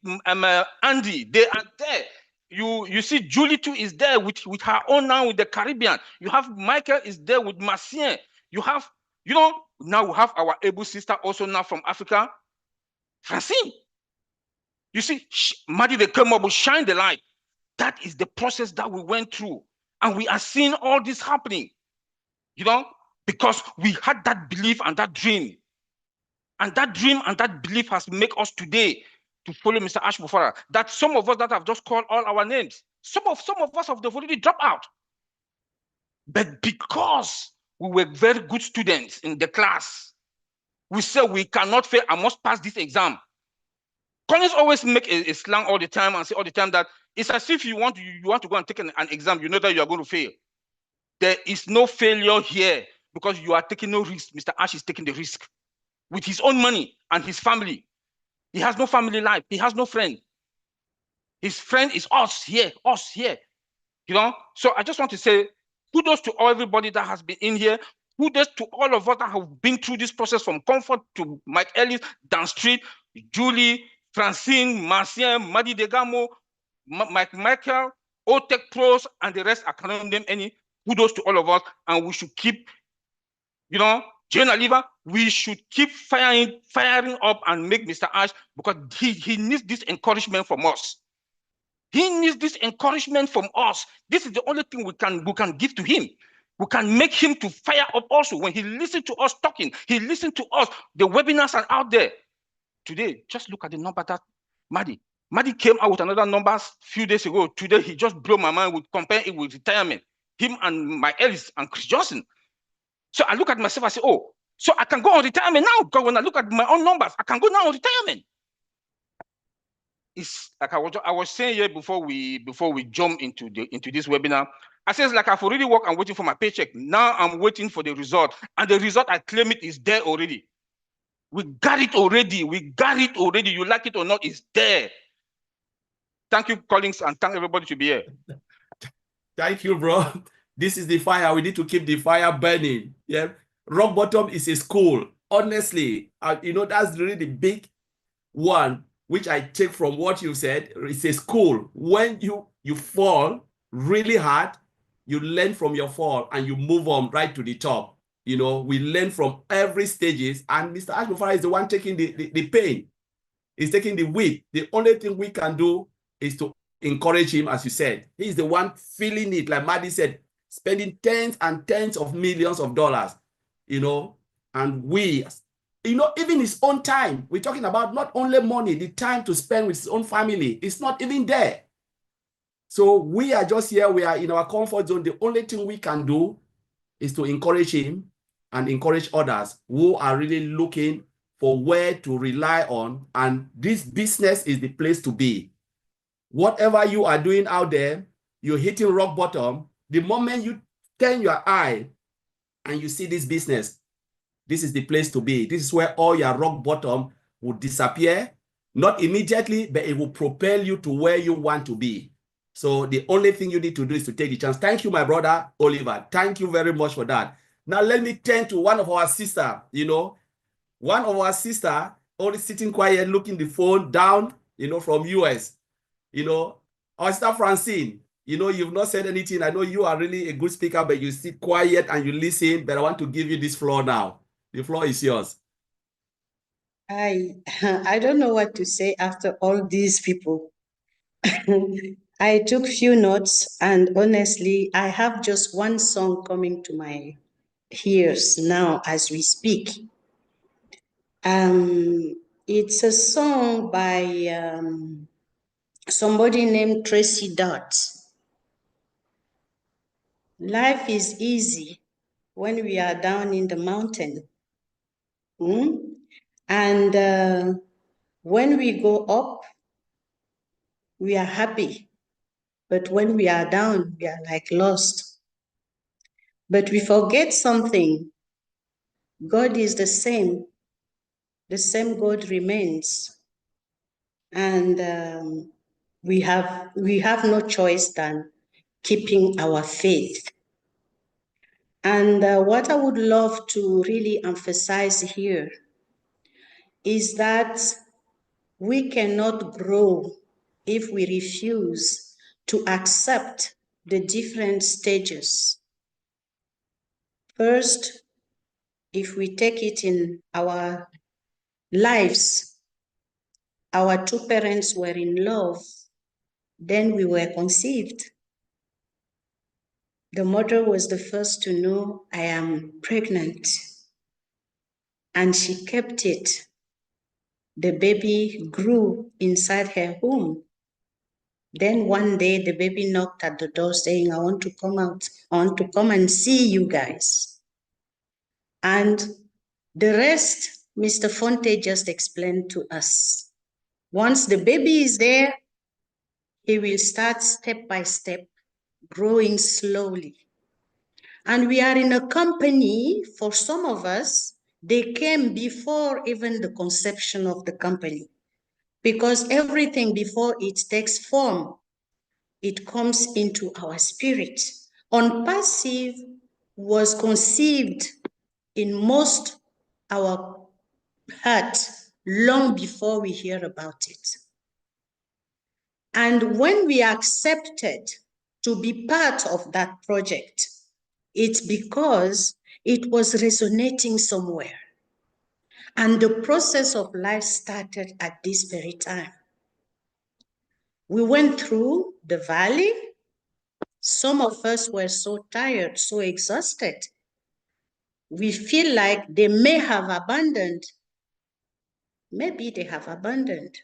Andy. They are there. You see Julie too is there with her own now with the Caribbean. You have Michael is there with Marcien. You have, you know, now we have our able sister also now from Africa, Francine. You see, Madi, they came up, will shine the light. That is the process that we went through. And we are seeing all this happening, you know, because we had that belief and that dream. And that dream and that belief has made us today to follow Mr. Ashbufara. That some of us that have just called all our names, some of us have already dropped out. But because we were very good students in the class, we said we cannot fail, I must pass this exam. Collins always make a slang all the time and say all the time that it's as if you want to go and take an exam, you know that you are going to fail. There is no failure here because you are taking no risk. Mr. Ash is taking the risk with his own money and his family. He has no family life. He has no friend. His friend is us here, you know? So I just want to say kudos to everybody that has been in here. Kudos to all of us that have been through this process, from Comfort to Mike Ellis, Dan Street, Julie, Francine, Marcien, Madi Degamo, Mike Michael, OTECH Pros, and the rest. I cannot name any. Kudos to all of us, and we should keep, you know, Jane Oliver, we should keep firing up and make Mr. Ash, because he needs this encouragement from us. He needs this encouragement from us. This is the only thing we can give to him. We can make him to fire up also. When he listens to us talking, he listens to us. The webinars are out there. Today, just look at the number that Madi came out with another number a few days ago. Today, he just blew my mind with comparing it with retirement. Him and Mike Ellis and Chris Johnson. So I look at myself, I say, oh, so I can go on retirement now, because when I look at my own numbers, I can go now on retirement. It's like I was saying here before we jump into this webinar. I says, like, I've already worked and waiting for my paycheck. Now I'm waiting for the result, and the result, I claim it, is there already. We got it already. You like it or not, it's there. Thank you, Collins, and thank everybody to be here. Thank you, bro. This is the fire. We need to keep the fire burning. Yeah. Rock bottom is a school. Honestly, you know, that's really the big one, which I take from what you said. It's a school. When you fall really hard, you learn from your fall and you move on right to the top. You know, we learn from every stages, and Mr. Ash Mufara is the one taking the pain. He's taking the whip. The only thing we can do is to encourage him, as you said. He's the one feeling it, like Madi said, spending tens and tens of millions of dollars, you know, and we, you know, even his own time, we're talking about not only money, the time to spend with his own family, it's not even there. So we are just here, we are in our comfort zone. The only thing we can do is to encourage him and encourage others who are really looking for where to rely on. And this business is the place to be. Whatever you are doing out there, you're hitting rock bottom. The moment you turn your eye and you see this business, this is the place to be. This is where all your rock bottom will disappear. Not immediately, but it will propel you to where you want to be. So the only thing you need to do is to take the chance. Thank you, my brother, Oliver. Thank you very much for that. Now, let me turn to one of our sisters, you know, one of our sisters, only sitting quiet, looking the phone down, you know, from US, you know, our sister Francine, you know, you've not said anything. I know you are really a good speaker, but you sit quiet and you listen, but I want to give you this floor now. The floor is yours. I don't know what to say after all these people. I took few notes, and honestly, I have just one song coming to my ears now as we speak. It's a song by somebody named Tracy Dart. Life is easy when we are down in the mountain. And when we go up, we are happy. But when we are down, we are like lost. But we forget something. God is the same. The same God remains. And we have no choice than keeping our faith. And what I would love to really emphasize here is that we cannot grow if we refuse to accept the different stages. First, if we take it in our lives, our two parents were in love, then we were conceived. The mother was the first to know I am pregnant, and she kept it. The baby grew inside her womb. Then one day the baby knocked at the door saying, I want to come out. I want to come and see you guys. And the rest, Mr. Fonte just explained to us. Once the baby is there, he will start step by step, growing slowly. And we are in a company, for some of us, they came before even the conception of the company. Because everything before it takes form, it comes into our spirit. Onpassive was conceived in most our heart long before we hear about it. And when we accepted to be part of that project, it's because it was resonating somewhere. And the process of life started at this very time. We went through the valley. Some of us were so tired, so exhausted. We feel like they may have abandoned. Maybe they have abandoned.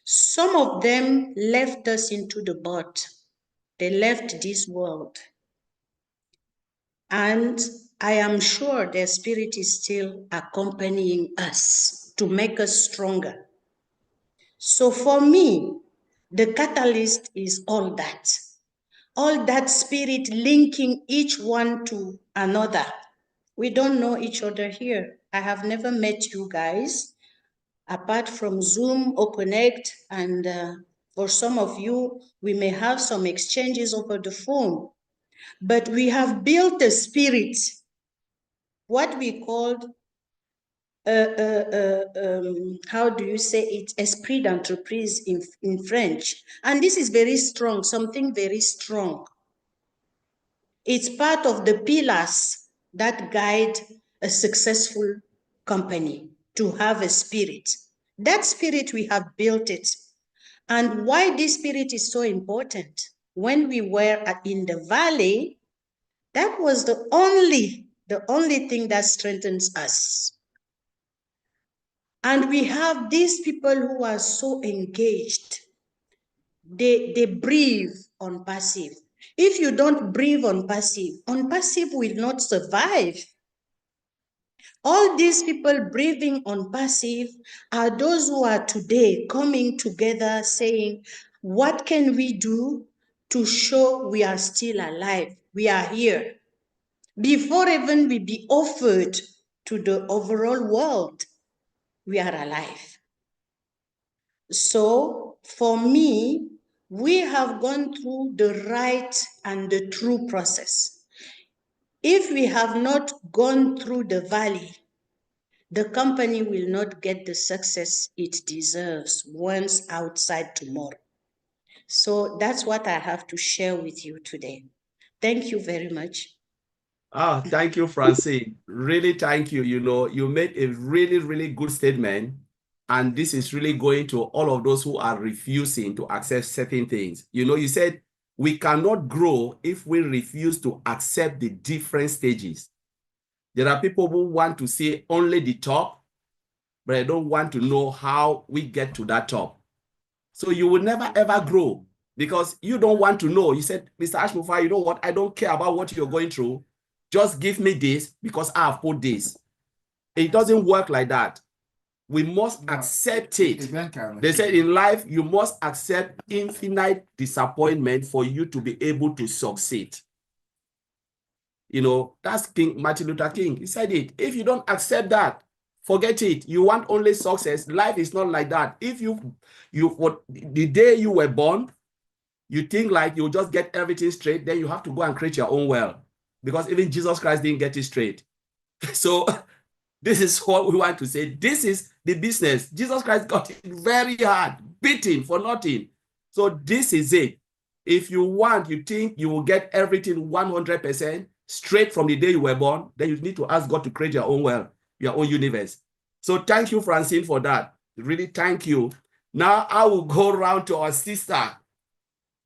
Some of them left us into the boat. They left this world. And I am sure their spirit is still accompanying us to make us stronger. So for me, the catalyst is all that spirit linking each one to another. We don't know each other here. I have never met you guys, apart from Zoom or Connect, and for some of you, we may have some exchanges over the phone, but we have built a spirit, what we called, how do you say it, esprit d'entreprise in French. And this is very strong, something very strong. It's part of the pillars that guide a successful company, to have a spirit. That spirit, we have built it. And why this spirit is so important, when we were in the valley, that was the only thing that strengthens us. And we have these people who are so engaged. They breathe Onpassive. If you don't breathe Onpassive will not survive. All these people breathing Onpassive are those who are today coming together saying, what can we do to show we are still alive? We are here. Before even we be offered to the overall world, we are alive. So for me, we have gone through the right and the true process. If we have not gone through the valley, the company will not get the success it deserves once outside tomorrow. So that's what I have to share with you today. Thank you very much. Ah, thank you, Francine. Really, thank you. You know, you made a really, really good statement. And this is really going to all of those who are refusing to accept certain things. You know, you said we cannot grow if we refuse to accept the different stages. There are people who want to see only the top, but I don't want to know how we get to that top. So you will never, ever grow because you don't want to know. You said, Mr. Ashmufai, you know what? I don't care about what you're going through. Just give me this because I have put this. It doesn't work like that. We must accept it. They said in life, you must accept infinite disappointment for you to be able to succeed. You know, that's King Martin Luther King. He said it. If you don't accept that, forget it. You want only success. Life is not like that. If the day you were born, you think like you'll just get everything straight, then you have to go and create your own world. Because even Jesus Christ didn't get it straight. So this is what we want to say. This is the business. Jesus Christ got it very hard, beaten for nothing. So this is it. If you think you will get everything 100% straight from the day you were born, then you need to ask God to create your own world, your own universe. So thank you, Francine, for that. Really, thank you. Now I will go around to our sister,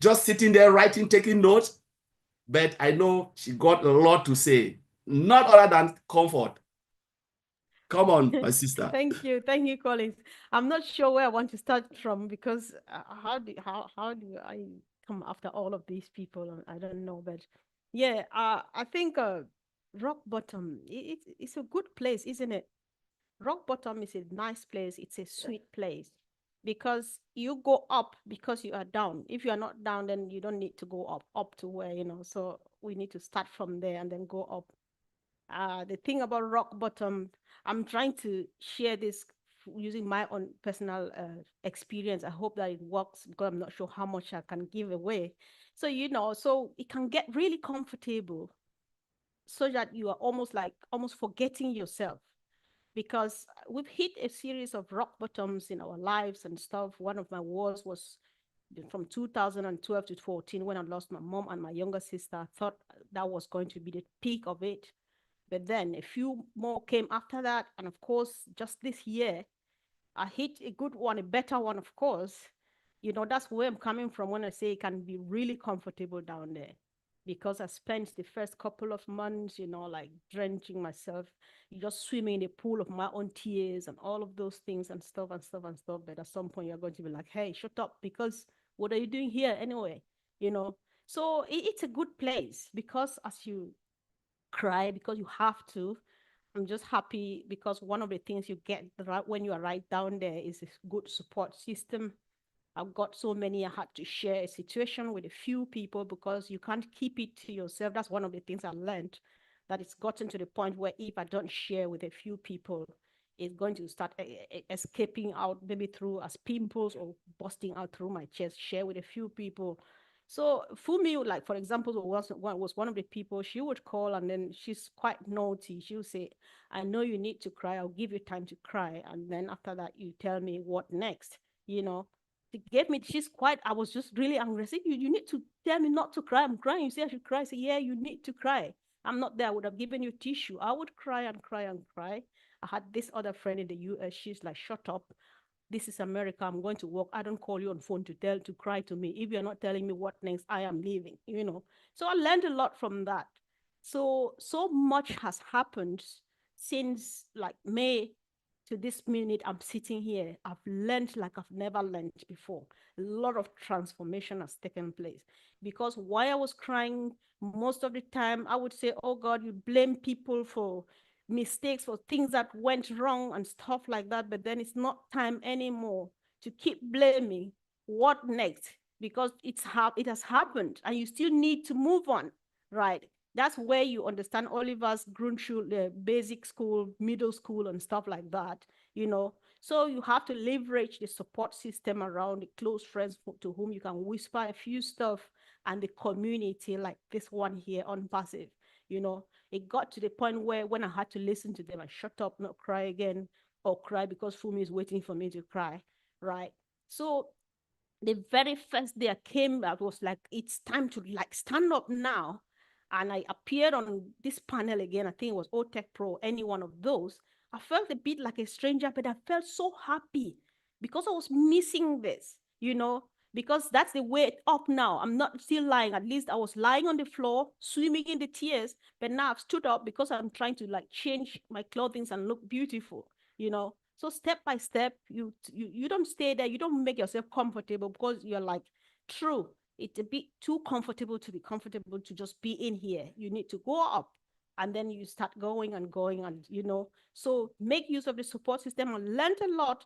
just sitting there writing, taking notes, but I know she got a lot to say, not other than comfort. Come on, my sister. Thank you, Collins. I'm not sure where I want to start from because how do I come after all of these people? I don't know, but yeah, I think rock bottom. It's a good place, isn't it? Rock bottom is a nice place. It's a sweet place. because you go up because you are down. If you are not down, then you don't need to go up to where, so we need to start from there and then go up. The thing about rock bottom, I'm trying to share this using my own personal experience. I hope that it works because I'm not sure how much I can give away. So, so it can get really comfortable so that you are almost forgetting yourself, because we've hit a series of rock bottoms in our lives and stuff. One of my wars was from 2012 to 14 when I lost my mom and my younger sister. I thought that was going to be the peak of it. But then a few more came after that. And of course, just this year, I hit a good one, a better one, of course. That's where I'm coming from when I say it can be really comfortable down there, because I spent the first couple of months, like drenching myself, just swimming in a pool of my own tears and all of those things and stuff and stuff and stuff. But at some point, you're going to be like, hey, shut up, because what are you doing here anyway? So it's a good place, because as you cry, because you have to, I'm just happy because one of the things you get right when you are right down there is a good support system. I've got so many. I had to share a situation with a few people because you can't keep it to yourself. That's one of the things I learned, that it's gotten to the point where if I don't share with a few people, it's going to start escaping out, maybe through as pimples or busting out through my chest. Share with a few people. So Fumi, like for example, was one of the people. She would call, and then she's quite naughty. She would say, I know you need to cry. I'll give you time to cry. And then after that, you tell me what next, She gave me, I was just really angry. I said, you need to tell me not to cry. I'm crying. You say I should cry. I say, yeah, you need to cry. I'm not there. I would have given you tissue. I would cry and cry and cry. I had this other friend in the US. She's like, shut up. This is America. I'm going to work. I don't call you on phone to cry to me. If you're not telling me what next, I am leaving, So I learned a lot from that. So much has happened since like May to this minute. I'm sitting here. I've learned like I've never learned before. A lot of transformation has taken place, because while I was crying most of the time, I would say, oh God, you blame people for mistakes, for things that went wrong and stuff like that. But then it's not time anymore to keep blaming. What next? Because it has happened and you still need to move on, right? That's where you understand Oliver's Grundschule, basic school, middle school, and stuff like that, So you have to leverage the support system around, the close friends to whom you can whisper a few stuff, and the community like this one here, Onpassive, It got to the point where when I had to listen to them, I shut up, not cry again, or cry because Fumi is waiting for me to cry, right? So the very first day I came, I was like, it's time to like stand up now. And I appeared on this panel again. I think it was OTECH Pro, any one of those. I felt a bit like a stranger, but I felt so happy because I was missing this, because that's the way up now. I'm not still lying. At least I was lying on the floor, swimming in the tears, but now I've stood up because I'm trying to like change my clothing and look beautiful, So step by step, you don't stay there. You don't make yourself comfortable because you're like, true, it's a bit too comfortable to be comfortable to just be in here. You need to go up, and then you start going and going, and so make use of the support system. I learned a lot.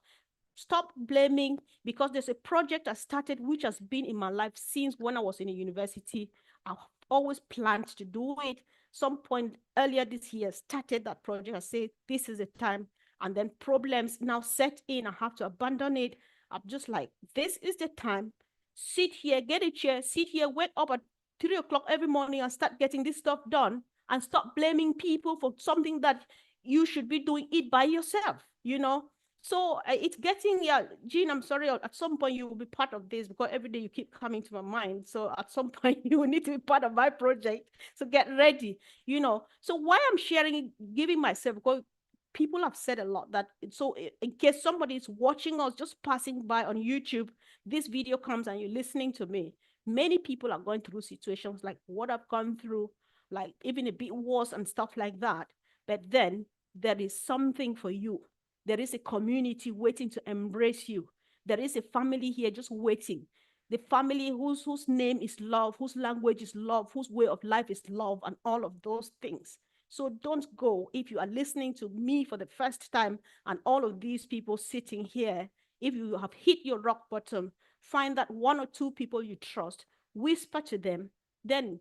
Stop blaming, because there's a project I started which has been in my life since when I was in a university. I've always planned to do it. Some point earlier this year, started that project. I said, this is the time. And then problems now set in. I have to abandon it. I'm just like, this is the time. Sit here, get a chair, sit here, wake up at 3 o'clock every morning and start getting this stuff done, and stop blaming people for something that you should be doing it by yourself, So it's getting, Jean, I'm sorry, at some point you will be part of this, because every day you keep coming to my mind. So at some point you will need to be part of my project. So get ready, So why I'm sharing, giving myself, because people have said a lot that, so in case somebody is watching us, just passing by on YouTube, this video comes and you're listening to me. Many people are going through situations like what I've gone through, like even a bit worse and stuff like that. But then there is something for you. There is a community waiting to embrace you. There is a family here just waiting. The family whose name is love, whose language is love, whose way of life is love, and all of those things. So don't go. If you are listening to me for the first time and all of these people sitting here, If you have hit your rock bottom, find that 1 or 2 people you trust, whisper to them, then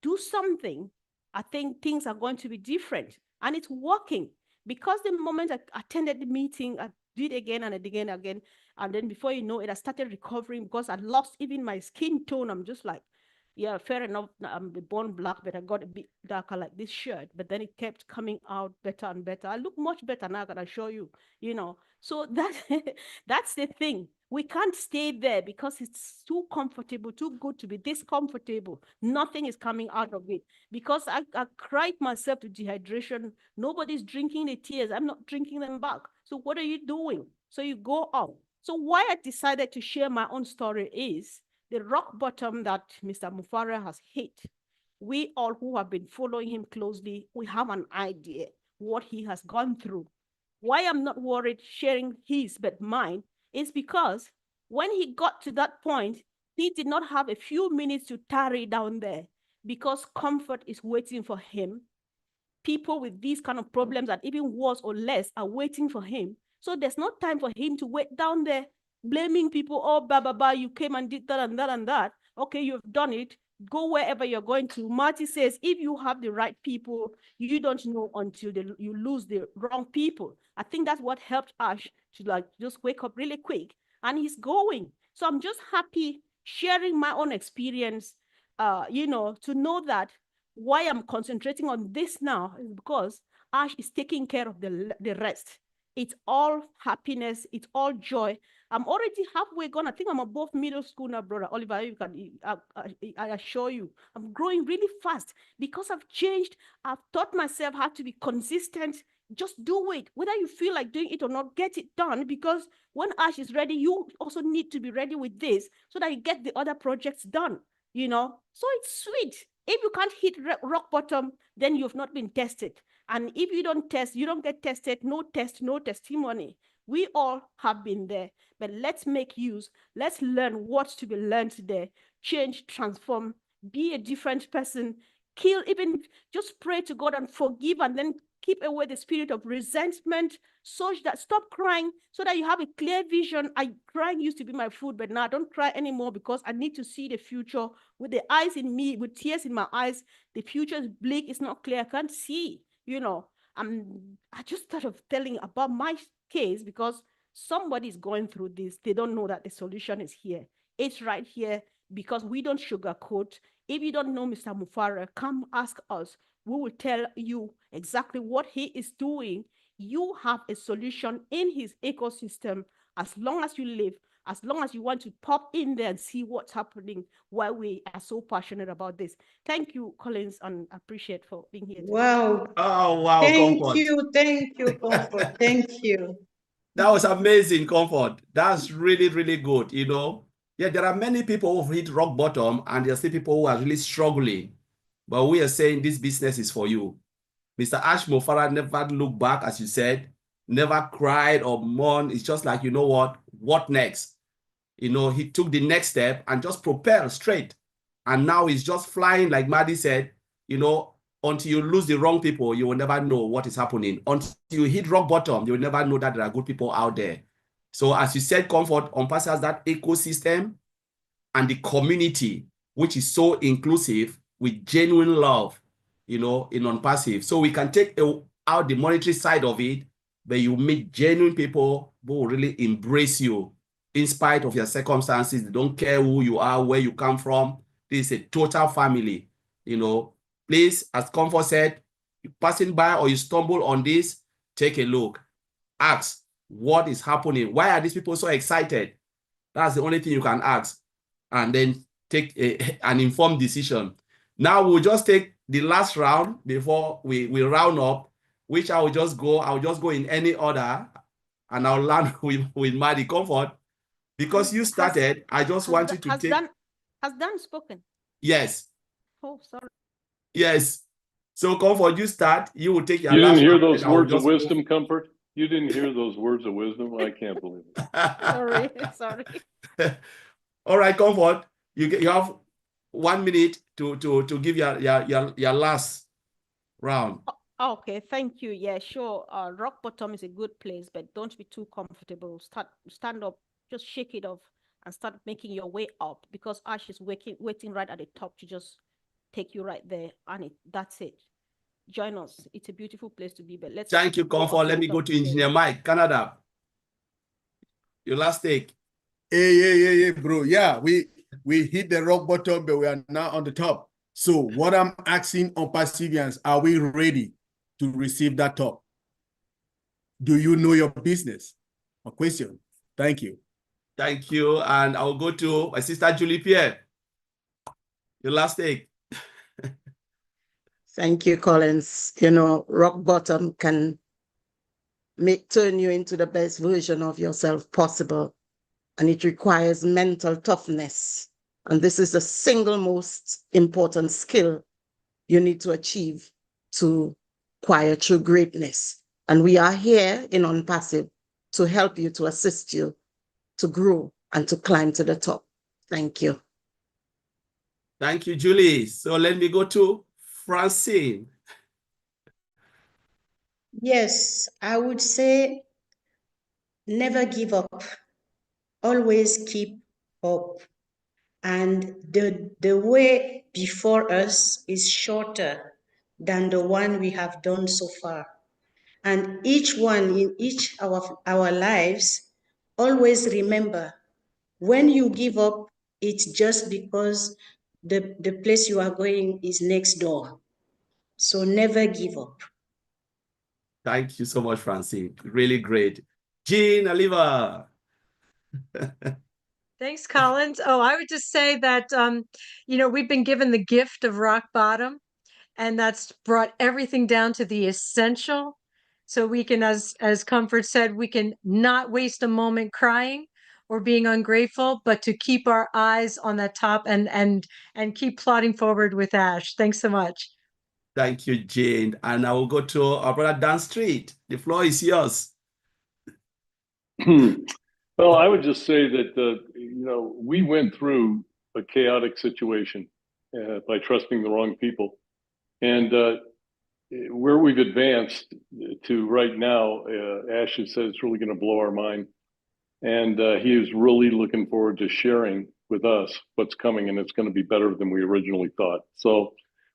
do something. I think things are going to be different. And it's working. Because the moment I attended the meeting, I did again and again and again. And then before you know it, I started recovering because I lost even my skin tone. I'm just like, yeah, fair enough. I'm born black, but I got a bit darker like this shirt. But then it kept coming out better and better. I look much better now, can I show you? You know, so that's the thing. We can't stay there because it's too comfortable, too good to be this comfortable. Nothing is coming out of it because I cried myself to dehydration. Nobody's drinking the tears. I'm not drinking them back. So what are you doing? So you go out. So why I decided to share my own story is the rock bottom that Mr. Mufara has hit. We all who have been following him closely, we have an idea what he has gone through. Why I'm not worried sharing his but mine is because when he got to that point, he did not have a few minutes to tarry down there because comfort is waiting for him. People with these kind of problems that even worse or less are waiting for him. So there's no time for him to wait down there blaming people. Oh, blah, you came and did that and that and that. Okay, you've done it. Go wherever you're going to. Marty says, if you have the right people, you don't know until you lose the wrong people. I think that's what helped Ash to like just wake up really quick. And he's going. So I'm just happy sharing my own experience, you know, to know that why I'm concentrating on this now is because Ash is taking care of the rest. It's all happiness. It's all joy. I'm already halfway gone. I think I'm above middle school now, brother Oliver. You can, I assure you, I'm growing really fast because I've changed. I've taught myself how to be consistent. Just do it. Whether you feel like doing it or not, get it done. Because when Ash is ready, you also need to be ready with this so that you get the other projects done, you know? So it's sweet. If you can't hit rock bottom, then you've not been tested. And if you don't test, you don't get tested, no test, no testimony. We all have been there, but let's make use. Let's learn what's to be learned today. Change, transform, be a different person, kill, even just pray to God and forgive, and then keep away the spirit of resentment, such that stop crying so that you have a clear vision. Crying used to be my food, but now I don't cry anymore because I need to see the future with the eyes in me, with tears in my eyes. The future is bleak, it's not clear, I can't see, you know. I just thought of telling about my case because somebody's going through this. They don't know that the solution is here. It's right here because we don't sugarcoat. If you don't know Mr. Mufara, come ask us. We will tell you exactly what he is doing. You have a solution in his ecosystem as long as you live, as long as you want to pop in there and see what's happening, why we are so passionate about this. Thank you, Collins, and appreciate for being here today. Wow. Oh, wow, Thank Comfort. you, Comfort. Thank you. That was amazing, Comfort. That's really, really good, you know. Yeah, there are many people who've hit rock bottom and there are still people who are really struggling. But we are saying this business is for you. Mr. Ash Mofara never looked back, as you said, never cried or mourned. It's just like, you know what next? You know, he took the next step and just propelled straight. And now he's just flying, like Maddie said, you know, until you lose the wrong people, you will never know what is happening. Until you hit rock bottom, you will never know that there are good people out there. So as you said, Comfort, Onpassive has that ecosystem and the community, which is so inclusive with genuine love, you know, in Onpassive. So we can take out the monetary side of it, but you meet genuine people who will really embrace you in spite of your circumstances. They don't care who you are, where you come from. This is a total family, you know. Please, as Comfort said, you're passing by or you stumble on this, take a look. Ask, what is happening? Why are these people so excited? That's the only thing you can ask. And then take an informed decision. Now we'll just take the last round before we round up, which I'll just go in any order, and I'll land with Maddie. Comfort. Because you started, I just want you to take... Has Dan spoken? Yes. Oh, sorry. Yes. So, Comfort, you start. You will take your You last didn't hear round, those and I will words of just wisdom, Comfort? You didn't hear those words of wisdom? I can't believe it. Sorry. All right, Comfort. You have 1 minute to give your last round. Okay, thank you. Yeah, sure. Rock bottom is a good place, but don't be too comfortable. Stand up, just shake it off and start making your way up, because Ash is waiting right at the top to just take you right there. And that's it. Join us. It's a beautiful place to be, but let's Thank you, go up Comfort. to Let the me go top to first. Engineer Mike, Canada. Your last take. Yeah, bro. Yeah, we hit the rock bottom, but we are now on the top. So what I'm asking Onpassivians, are we ready to receive that top? Do you know your business? A question. Thank you. Thank you. And I'll go to my sister, Julie Pierre. Your last take. Thank you, Collins. You know, rock bottom can turn you into the best version of yourself possible. And it requires mental toughness. And this is the single most important skill you need to achieve to acquire true greatness. And we are here in Onpassive to help you, to assist you, to grow and to climb to the top. Thank you. Thank you, Julie. So let me go to Francine. Yes, I would say never give up. Always keep hope. And the way before us is shorter than the one we have done so far. And each one in each of our lives, always remember, when you give up, it's just because the place you are going is next door. So never give up. Thank you so much, Francine. Really great. Jean Oliver. Thanks, Collins. Oh, I would just say that, we've been given the gift of rock bottom, and that's brought everything down to the essential. So we can, as Comfort said, we can not waste a moment crying or being ungrateful, but to keep our eyes on that top and keep plodding forward with Ash. Thanks so much. Thank you, Jane. And I will go to our brother Dan Street. The floor is yours. Well, I would just say that, we went through a chaotic situation by trusting the wrong people. And where we've advanced to right now, Ash has said it's really going to blow our mind. And he is really looking forward to sharing with us what's coming, and it's going to be better than we originally thought. So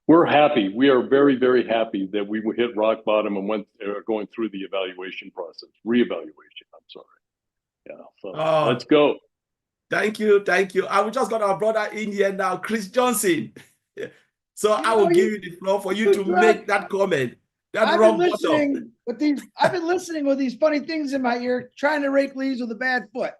we're happy. We are very, very happy that we hit rock bottom and went going through the evaluation process, reevaluation. I'm sorry. Yeah. So let's go. Thank you. Thank you. I will just got our brother in here now, Chris Johnson. So I will give you the floor for you to make that comment. I've been listening with these funny things in my ear, trying to rake leaves with a bad foot.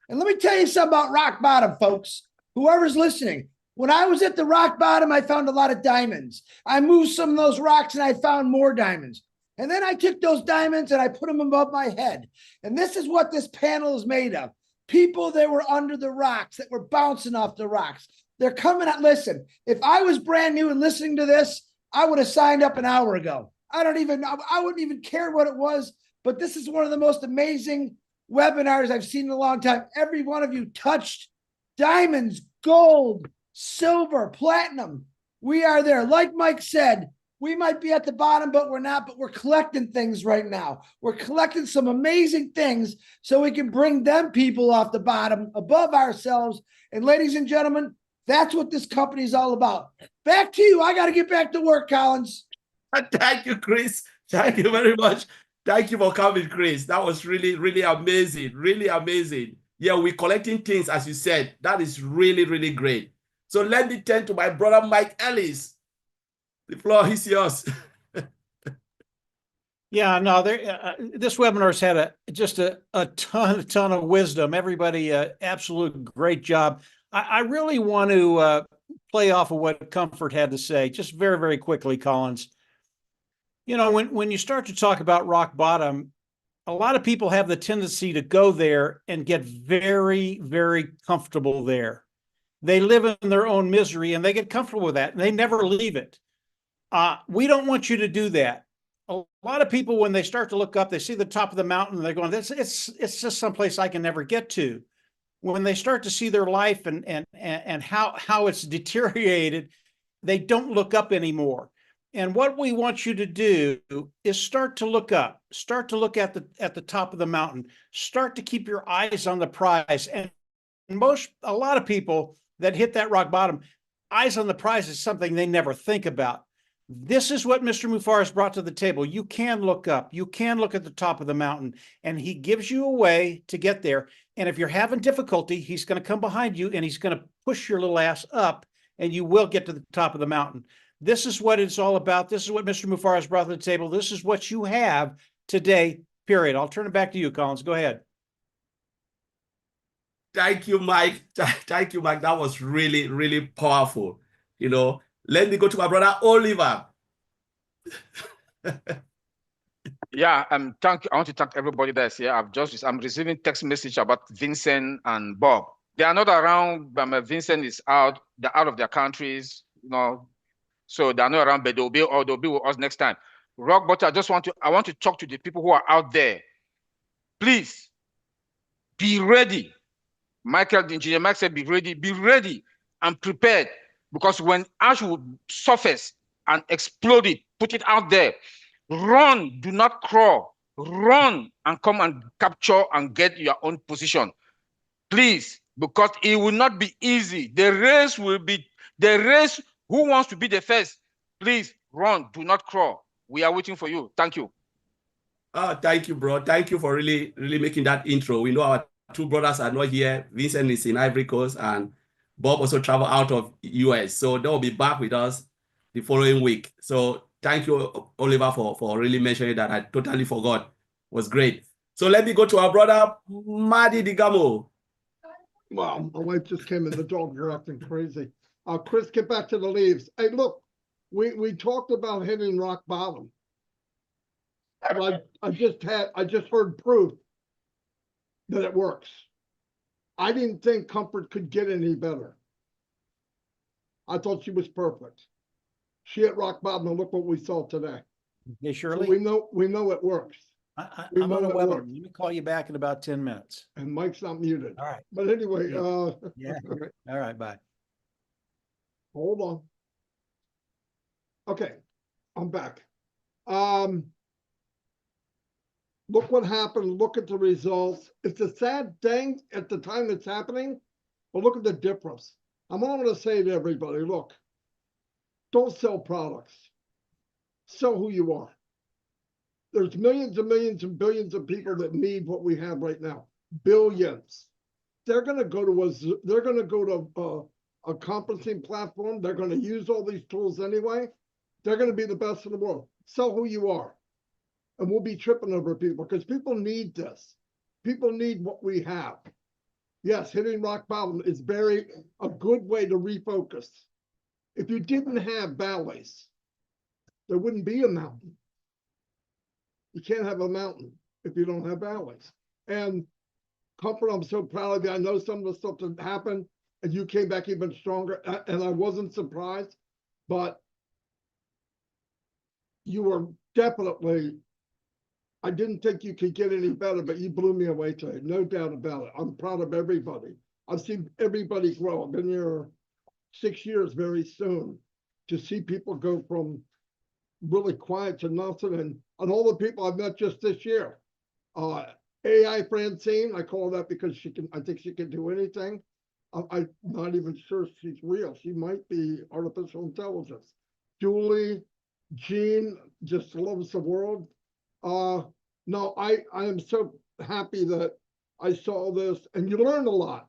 And let me tell you something about rock bottom, folks. Whoever's listening, when I was at the rock bottom, I found a lot of diamonds. I moved some of those rocks and I found more diamonds. And then I took those diamonds and I put them above my head. And this is what this panel is made of. People that were under the rocks, that were bouncing off the rocks. They're coming out. Listen, if I was brand new and listening to this, I would have signed up an hour ago. I wouldn't even care what it was, but this is one of the most amazing webinars I've seen in a long time. Every one of you touched diamonds, gold, silver, platinum. We are there. Like Mike said, we might be at the bottom, but we're not, but we're collecting things right now. We're collecting some amazing things so we can bring them people off the bottom above ourselves. And ladies and gentlemen, that's what this company is all about. Back to you. I got to get back to work, Collins. Thank you, Chris. Thank you very much. Thank you for coming, Chris. That was really, really amazing. Really amazing. Yeah, we're collecting things, as you said. That is really, really great. So let me turn to my brother, Mike Ellis. The floor is yours. Yeah, no, this webinar's had just a ton of wisdom. Everybody, absolute great job. I really want to play off of what Comfort had to say, just very, very quickly, Collins. When you start to talk about rock bottom, a lot of people have the tendency to go there and get very, very comfortable there. They live in their own misery and they get comfortable with that and they never leave it. We don't want you to do that. A lot of people, when they start to look up, they see the top of the mountain and they're going, it's just someplace I can never get to. When they start to see their life and how it's deteriorated, they don't look up anymore. And what we want you to do is start to look up, start to look at the top of the mountain, start to keep your eyes on the prize. And a lot of people that hit that rock bottom, eyes on the prize is something they never think about. This is what Mr. Mufar has brought to the table. You can look up, you can look at the top of the mountain, and he gives you a way to get there. And if you're having difficulty, he's going to come behind you and he's going to push your little ass up, and you will get to the top of the mountain. This is what it's all about. This is what Mr. Mufar has brought to the table. This is what you have today, period. I'll turn it back to you, Collins. Go ahead. Thank you, Mike. Thank you, Mike. That was really, really powerful. You know, let me go to my brother Oliver. Yeah, I want to thank everybody that's here. I'm receiving text message about Vincent and Bob. They are not around, but Vincent is out. They're out of their countries, you know, so they're not around, but they'll be with us next time. Rock Bottom, I want to talk to the people who are out there. Please be ready. Michael, the engineer Mike said, be ready and prepared, because when ash will surface and explode it, put it out there, run, do not crawl, run and come and capture and get your own position. Please, because it will not be easy. The race, who wants to be the first? Please run, do not crawl. We are waiting for you. Thank you. Thank you, bro. Thank you for really, really making that intro. We know our two brothers are not here. Vincent is in Ivory Coast and Bob also traveled out of US. So they'll be back with us the following week. So thank you, Oliver, for really mentioning that. I totally forgot. It was great. So let me go to our brother, Madi Digamo. Wow, my wife just came in, the dog, you're acting crazy. Chris, get back to the leaves. Hey, look, we talked about hitting rock bottom. I just heard proof that it works. I didn't think Comfort could get any better. I thought she was perfect. She hit rock bottom, and look what we saw today. Hey, Shirley. So we know it works. I'm on a webinar. Let me call you back in about 10 minutes. And Mike's not muted. All right. But anyway, yeah. All right, bye. Hold on. Okay, I'm back. Look what happened. Look at the results. It's a sad thing at the time it's happening, but look at the difference. I'm going to say to everybody, look, don't sell products. Sell who you are. There's millions and millions and billions of people that need what we have right now. Billions. They're going to go to a conferencing platform. They're going to use all these tools anyway. They're going to be the best in the world. Sell who you are. And we'll be tripping over people because people need this. People need what we have. Yes, hitting rock bottom is a good way to refocus. If you didn't have valleys, there wouldn't be a mountain. You can't have a mountain if you don't have valleys. And Comfort, I'm so proud of you. I know some of the stuff that happened and you came back even stronger. And I wasn't surprised, but you were definitely, I didn't think you could get any better, but you blew me away today. No doubt about it. I'm proud of everybody. I've seen everybody grow. I've been here 6 years very soon to see people go from really quiet to nothing. And all the people I've met just this year. AI Francine, I call that because I think she can do anything. I'm not even sure she's real. She might be artificial intelligence. Julie, Jean, just loves the world. No, I am so happy that I saw this, and you learned a lot.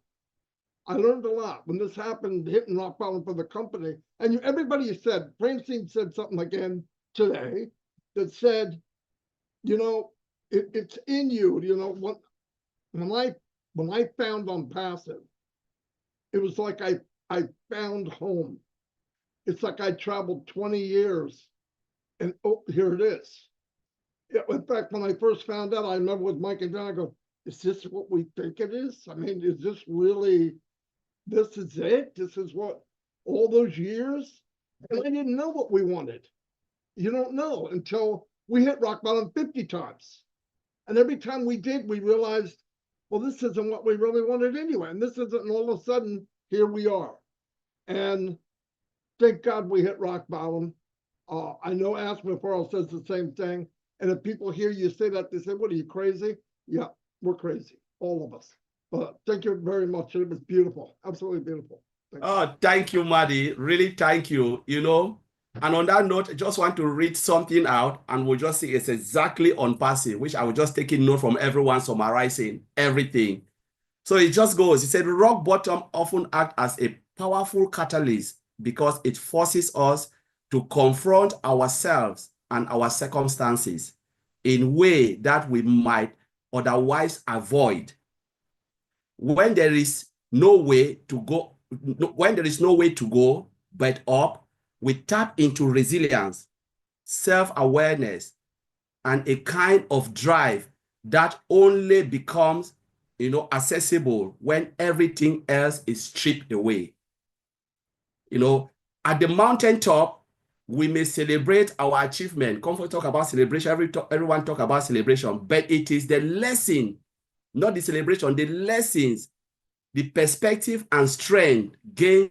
I learned a lot when this happened, hitting rock bottom for the company. And everybody said, Francine said something again today that said, you know, it's in you. You know, when I found Onpassive, it was like I found home. It's like I traveled 20 years, and oh, here it is. In fact, when I first found out, I remember with Mike and John, I go, is this what we think it is? I mean, is this really, this is it? This is what, all those years? And I didn't know what we wanted. You don't know until we hit rock bottom 50 times. And every time we did, we realized, well, this isn't what we really wanted anyway. And this isn't, and all of a sudden, here we are. And thank God we hit rock bottom. I know Ashman Farrell says the same thing. And if people hear you say that, they say, what are you, crazy? Yeah, we're crazy, all of us. But thank you very much. It was beautiful, absolutely beautiful. Thank you, Maddie. Really, thank you. You know, and on that note, I just want to read something out, and we'll just see it's exactly Onpassive, which I will just take a note from everyone summarizing everything. So it just goes, it said, rock bottom often act as a powerful catalyst because it forces us to confront ourselves and our circumstances in a way that we might otherwise avoid. When there is no way to go, but up, we tap into resilience, self-awareness, and a kind of drive that only becomes, accessible when everything else is stripped away. At the mountaintop, we may celebrate our achievement. Comfort talk about celebration. Everyone talk about celebration, but it is the lesson, not the celebration, the lessons, the perspective and strength gained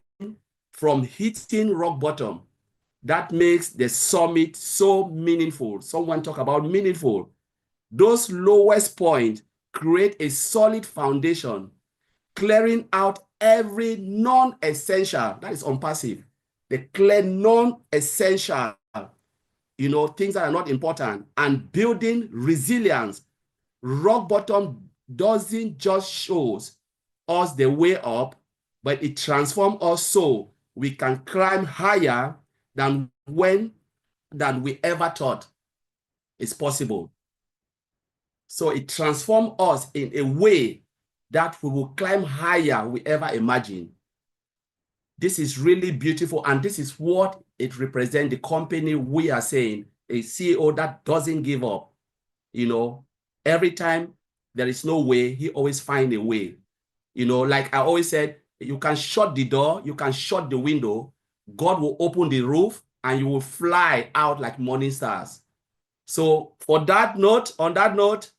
from hitting rock bottom that makes the summit so meaningful. Someone talk about meaningful. Those lowest points create a solid foundation, clearing out every non-essential, that is Onpassive, the clear non-essential, things that are not important, and building resilience. Rock bottom doesn't just show us the way up, but it transforms us so we can climb higher than we ever thought is possible. So it transforms us in a way that we will climb higher we ever imagined. This is really beautiful, and this is what it represents, the company we are saying, a CEO that doesn't give up. Every time there is no way, he always finds a way. Like I always said, you can shut the door, you can shut the window, God will open the roof, and you will fly out like morning stars. So on that note,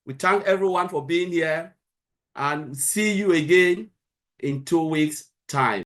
we thank everyone for being here, and see you again in 2 weeks' time.